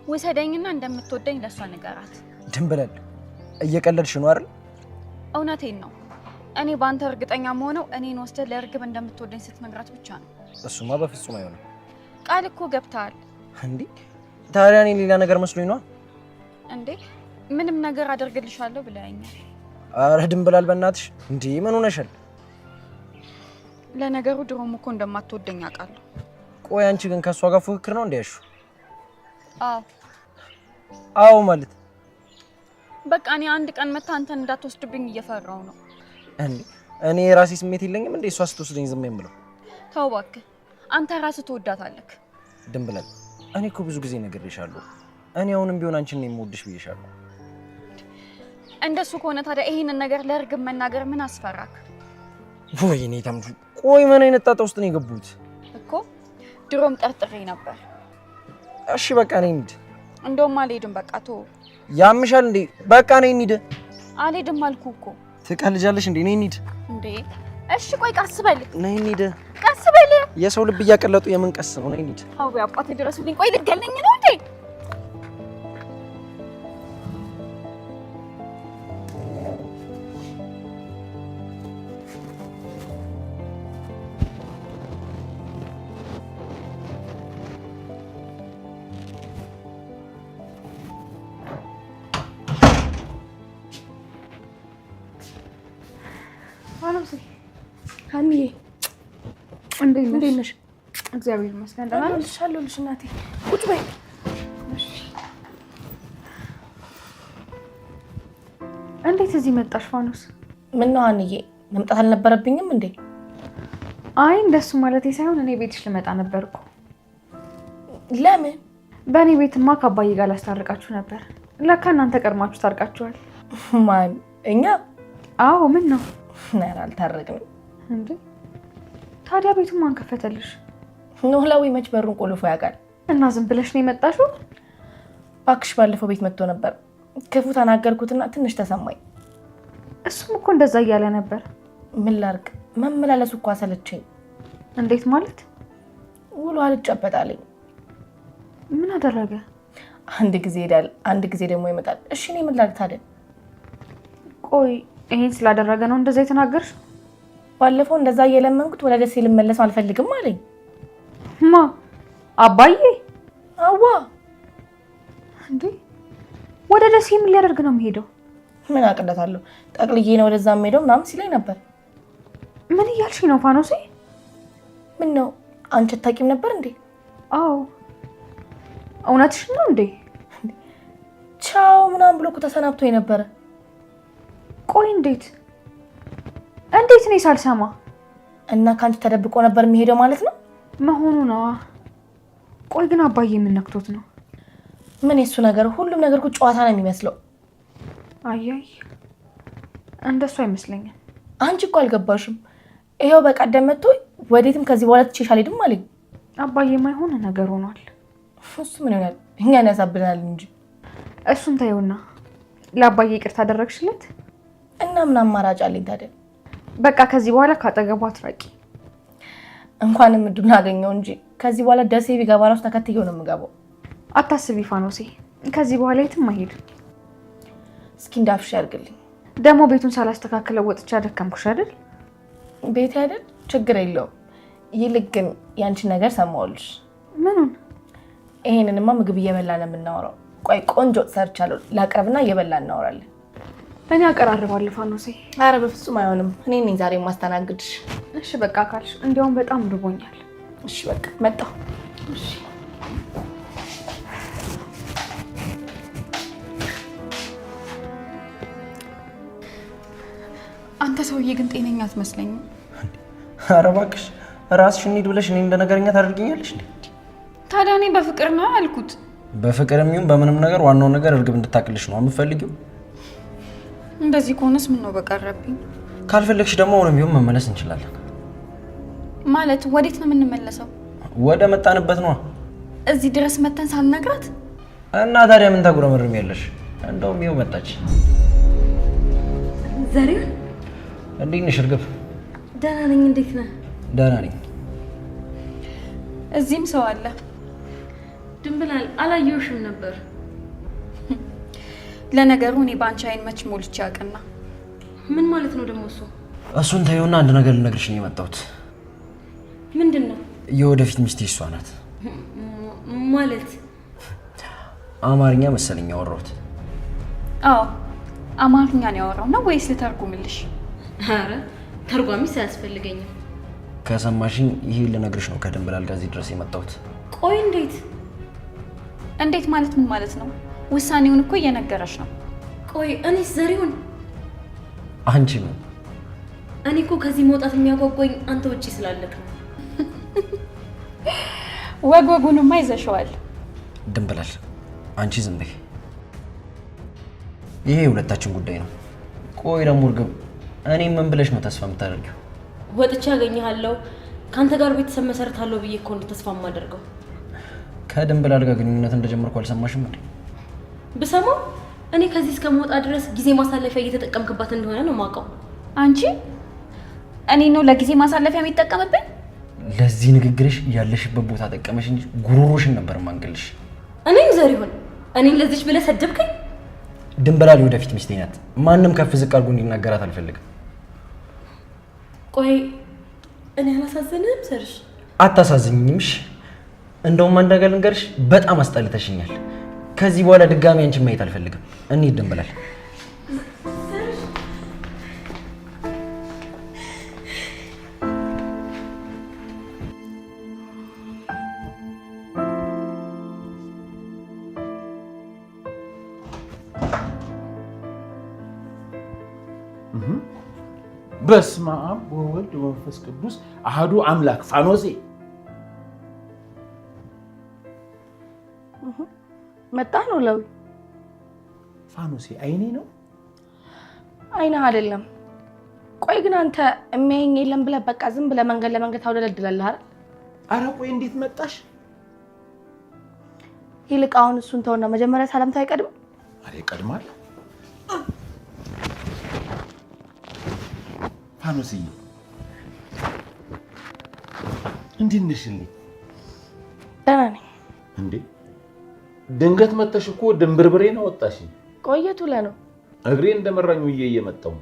ውሰደኝና እንደምትወደኝ ለሷ ንገራት። ድንብላል እየቀለድሽ ነው አይደል? እውነቴን ነው። እኔ ባንተ እርግጠኛ መሆነው እኔን ወስደህ ለእርግብ እንደምትወደኝ ስትነግራት ብቻ ነው። እሱማ በፍጹም አይሆንም። ቃል እኮ ገብተሃል። እንዴ ታዲያ እኔ ሌላ ነገር መስሎኝ ነው እንዴ? ምንም ነገር አደርግልሻለሁ ብለኸኛል። አረ ድንብላል በእናትሽ እንዴ ምን ሆነሻል? ለነገሩ ድሮም እኮ እንደማትወደኝ አውቃለሁ። ቆይ አንቺ ግን ከሷ ጋር ፉክክር ነው እንዴ? አዎ ማለት በቃ እኔ አንድ ቀን መታ አንተን እንዳትወስድብኝ እየፈራው ነው። እኔ የራሴ ስሜት የለኝም እንዴ? እሷ ስትወስደኝ ዝም የምለው? ተው እባክህ፣ አንተ ራስህ ትወዳታለህ። ድንብላል እኔ እኮ ብዙ ጊዜ ነግሬሻለሁ። እኔ አሁንም ቢሆን አንቺን ነው የምወድሽ ብዬሻለሁ። እንደሱ ከሆነ ታዲያ ይሄንን ነገር ለእርግብ መናገር ምን አስፈራክ? ወይኔ ተምቹ፣ ቆይ ምን አይነት ጣጣ ውስጥ ነው የገቡት? እኮ ድሮም ጠርጥሬ ነበር። እሺ በቃ ነኝ እንሂድ። እንደውም አልሄድም። በቃ ተው። ያምሻል እንዴ? በቃ ነኝ እንሂድ። አልሄድም አልኩህ እኮ። ትቀልጃለሽ እንዴ? ነኝ እንሂድ። እንዴ እሺ ቆይ ቀስ በል። ነኝ እንሂድ። ቀስ በል። የሰው ልብ እያቀለጡ የምን ቀስ ነው? ነኝ እንሂድ። አዎ አባቴ ድረሱልኝ። ቆይ ልትገለኝ ነው እንዴ? ሀኒዬ እንዴት ነሽ? እግዚአብሔር ይመስገን ደህና ነሽ? አለሁልሽ እናቴ። ቁጭ በይ። እንዴት እዚህ መጣሽ ፋኖስ? ምን ነው ሀኒዬ መምጣት አልነበረብኝም እንዴ? አይ እንደሱ ማለቴ ሳይሆን እኔ ቤትሽ ልመጣ ነበርኩ። ለምን? በእኔ ቤትማ ከአባዬ ጋር ላስታርቃችሁ ነበር። ለካ እናንተ ቀድማችሁ ታርቃችኋል። ማን? እኛ? አዎ ምን ነው? ኧረ አልታረቅንም። እንዴ ታዲያ ቤቱን ማን ከፈተልሽ? ኖላዊ መች በሩን ቆልፎ ያውቃል? እና ዝም ብለሽ ነው የመጣሽው? እባክሽ ባለፈው ቤት መጥቶ ነበር። ክፉ ተናገርኩትና ትንሽ ተሰማኝ። እሱም እኮ እንደዛ እያለ ነበር። ምን ላድርግ? መመላለሱ እኮ አሰለቸኝ። እንዴት ማለት? ውሎ አልጨበጣለኝ። ምን አደረገ? አንድ ጊዜ ይሄዳል፣ አንድ ጊዜ ደግሞ ይመጣል። እሺ እኔ ምን ላድርግ ታዲያ? ቆይ ይሄን ስላደረገ ነው እንደዛ የተናገርሽ? ባለፈው እንደዛ እየለመንኩት ወደ ደሴ ልመለስ አልፈልግም አለኝ። ማ? አባዬ? አዋ። እንዴ ወደ ደሴ ምን ሊያደርግ ነው የሚሄደው? ምን አቅለታለሁ? ጠቅልዬ ነው ወደዛ የምሄደው ምናምን ሲለኝ ነበር። ምን እያልሽ ነው ፋኖሴ? ምን ነው አንቺ አታውቂም ነበር እንዴ? አዎ እውነትሽ ነው እንዴ? ቻው ምናምን ብሎ እኮ ተሰናብቶኝ ነበረ። ቆይ እንዴት እኔ ሳልሰማ? እና ካንቺ ተደብቆ ነበር የሚሄደው ማለት ነው? መሆኑ ነው። ቆይ ግን አባዬ ምን ነክቶት ነው? ምን የሱ ነገር? ሁሉም ነገር እኮ ጨዋታ ነው የሚመስለው። አያይ እንደሱ አይመስለኝም። አንቺ እኮ አልገባሽም። ይሄው በቀደም መጥቶ ወዴትም ከዚህ በኋላ ትቼሽ አልሄድም አለኝ። አባዬ የማይሆን ነገር ሆኗል። እሱ ምን ይሆናል? እኛን ያሳብናል እንጂ። እሱን ታየውና ለአባዬ ይቅርታ አደረግሽለት? እና ምን አማራጭ አለኝ ታዲያ? በቃ ከዚህ በኋላ ካጠገቧ አትራቂ። እንኳንም እድሉን አገኘው እንጂ ከዚህ በኋላ ደሴ ቢገባ ራሱ ተከትዬው ነው የምገባው። አታስቢ ፋኖሴ፣ ከዚህ በኋላ የትም አይሄድ። እስኪ እንዳፍሽ ያድርግልኝ። ደግሞ ቤቱን ሳላስተካክለው ወጥቼ አደከምኩሽ አይደል? ቤት አይደል? ችግር የለውም። ይልቅ ግን ያንቺን ነገር ሰማሁልሽ። ምኑን? ይሄንንማ ምግብ እየበላን የምናወራው። ቆይ ቆንጆ ሰርቻለሁ ላቅርብና እየበላን እናወራለን። እኔ አቀራርባለሁ ፋኖሴ። ኧረ በፍጹም አይሆንም። እኔ ነኝ ዛሬ ማስተናግድሽ። እሺ በቃ ካልሽ፣ እንዲያውም በጣም ርቦኛል። እሺ በቃ መጣሁ። እሺ አንተ ሰውዬ ግን ጤነኛ አትመስለኝም። ኧረ እባክሽ ራስሽ እንሂድ ብለሽ እኔ እንደ ነገረኛ ታደርጊኛለሽ እንዴ? ታዲያ እኔ በፍቅር ነው ያልኩት። በፍቅርም ይሁን በምንም ነገር ዋናው ነገር እርግብ እንድታቅልሽ ነው የምፈልጊው። እንደዚህ ከሆነስ ምን ነው በቀረብኝ። ካልፈለግሽ ደግሞ አሁንም ቢሆን መመለስ እንችላለን። ማለት ወዴት ነው የምንመለሰው? ወደ መጣንበት ነው። እዚህ ድረስ መተን ሳልነግራት እና ታዲያ ምን ታጉረመርም ያለሽ? እንደውም ይኸው መጣች። ዘሪሁን እንዴት ነሽ እርግብ? ደህና ነኝ። እንዴት ነህ? ደህና ነኝ። እዚህም ሰው አለ። ድንብላል አላየሁሽም ነበር። ለነገሩ እኔ በአንቺ አይን መች ሞልቼ ያውቅና። ምን ማለት ነው ደግሞ እሱ? እሱን ተይውና አንድ ነገር ልነግርሽ ነው የመጣሁት። ምንድን ነው? የወደፊት ሚስቴ እሷ ናት። ማለት አማርኛ መሰለኝ ያወራሁት። አዎ አማርኛ ነው ያወራው ነው ወይስ ልተርጉምልሽ? ኧረ ተርጓሚስ አያስፈልገኝም። ከሰማሽኝ ይሄ ልነግርሽ ነው ከድንብላል ጋር እዚህ ድረስ የመጣሁት። ቆይ እንዴት ማለት ምን ማለት ነው? ውሳኔውን እኮ እየነገረሽ ነው። ቆይ እኔስ ዘሪሁን? አንቺ ምን? እኔ እኮ ከዚህ መውጣት የሚያጓጓኝ አንተ ውጪ ስላለክ ነው። ወጉንማ ይዘሽዋል። ድንብላል አንቺ ዝም በይ። ይሄ የሁለታችን ጉዳይ ነው። ቆይ ደግሞ እርግብ እኔ ምን ብለሽ ነው ተስፋ የምታደርጊው? ወጥቼ አገኘሃለሁ ካንተ ጋር ቤተሰብ መሰረታለሁ ብዬ እኮ ነው ተስፋ የማደርገው። ከድንብላል ጋር ግንኙነት እንደጀመርኩ አልሰማሽም እንዴ? ብሰማው እኔ ከዚህ እስከመውጣ ድረስ ጊዜ ማሳለፊያ እየተጠቀምክባት እንደሆነ ነው የማውቀው። አንቺ እኔ ነው ለጊዜ ማሳለፊያ የሚጠቀምብኝ? ለዚህ ንግግርሽ ያለሽበት ቦታ ጠቀመሽ እንጂ ጉሮሮሽን ነበር ማንገልሽ። እኔም ዘሪሁን እኔን ለዚች ብለህ ሰደብከኝ? ድንብላል ወደፊት ሚስቴ ናት። ማንም ከፍ ዝቅ አድርጎ እንዲናገራት አልፈልግም። ቆይ እኔ አላሳዝንህም ሰርሽ? አታሳዝኝምሽ። እንደውም አንድ ነገር ልንገርሽ፣ በጣም አስጠልተሽኛል። ከዚህ በኋላ ድጋሚ አንቺን ማየት አልፈልግም። እንሂድ ድንብላል። በስመ አብ ወወልድ ወመንፈስ ቅዱስ አሐዱ አምላክ። ፋኖሴ መጣ ነው ለው ፋኖሴ አይኔ ነው አይነህ አይደለም። ቆይ ግን አንተ የሚያየኝ የለም ብለህ በቃ ዝም ብለህ መንገድ ለመንገድ ታውደለድላለህ አይደል? ኧረ ቆይ እንዴት መጣሽ? ይልቅ አሁን እሱን ተውና መጀመሪያ ሰላምታ አይቀድም? አሬ ይቀድማል። ፋኖስዬ እንዴት ነሽልኝ? ደህና ነኝ። እንዴ ድንገት መተሽ እኮ ድንብርብሬን አወጣሽ። ቆየቱ ለነው እግሬ እንደመራኝ ውዬ እየመጣሁ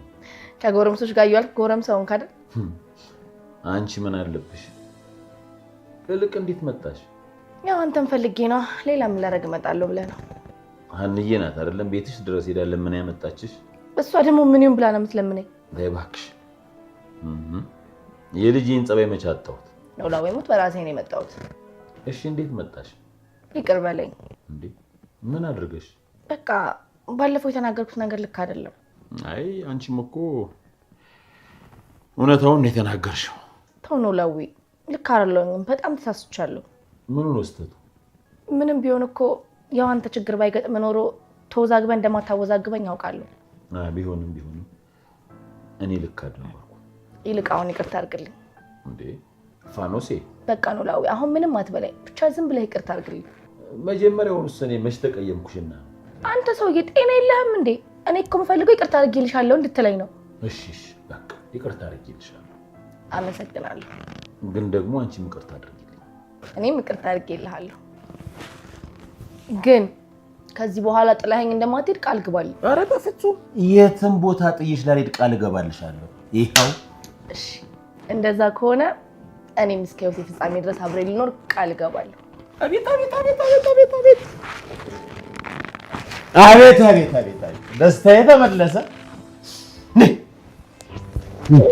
ከጎረምሶች ጋር እያልክ ጎረምሳውን ካደል። አንቺ ምን አለብሽ? እልቅ እንዴት መጣሽ? ያው አንተን ፈልጌ ነው። ሌላ ምን ላደርግ እመጣለሁ ብለህ ነው? ሀንዬ ናት አይደለም ቤትሽ ድረስ ሄዳ ለምን ያመጣችሽ? እሷ ደግሞ ምን ይሁን ብላ ነው የምትለምነኝ? ተይ እባክሽ። የልጄን ጸባይ መች አጣሁት? ነው ላው ይሞት በራሴ ነው የመጣሁት። እሺ እንዴት መጣሽ? ይቅር በለኝ። እንዴ ምን አድርገሽ? በቃ ባለፈው የተናገርኩት ነገር ልክ አይደለም። አይ አንቺም እኮ እውነታውን ነው የተናገርሽው። ተው ነው ላዊ ልክ አይደለሁም። በጣም ተሳስቻለሁ። ምኑን ወስተቱ? ምንም ቢሆን እኮ ያው አንተ ችግር ባይገጥም ኖሮ ተወዛግበህ እንደማታወዛግበኝ አውቃለሁ። ቢሆንም እኔ ልክ አይደለም። ይልቅ አሁን ይቅርታ አድርግልኝ። እንዴ ፋኖሴ በቃ ነው ላዊ አሁን ምንም አትበላይ። ብቻ ዝም ብለህ ይቅርታ አድርግልኝ። መጀመሪያውንስ እኔ መች ተቀየምኩሽና? አንተ ሰውዬ ጤና የለህም እንዴ? እኔ እኮ የምፈልገው ይቅርታ አድርጌልሻለሁ እንድትለኝ ነው። እሺ በቃ ይቅርታ አድርጌልሻለሁ። አመሰግናለሁ። ግን ደግሞ አንቺም ይቅርታ አድርጊልኝ። እኔም ይቅርታ አድርጌልሃለሁ። ግን ከዚህ በኋላ ጥላኸኝ እንደማትሄድ ቃል ግባልኝ። ኧረ በፍጹም የትም ቦታ ጥዬሽ ላልሄድ ቃል እገባልሻለሁ። ይኸው እሺ እንደዛ ከሆነ እኔም እስከ ህይወቴ ፍጻሜ ድረስ አብሬ ልኖር ቃል እገባለሁ። አቤት አቤት አቤት አቤት አቤት አቤት አቤት አቤት አቤት አቤት ደስታዬ ተመለሰ። ነው።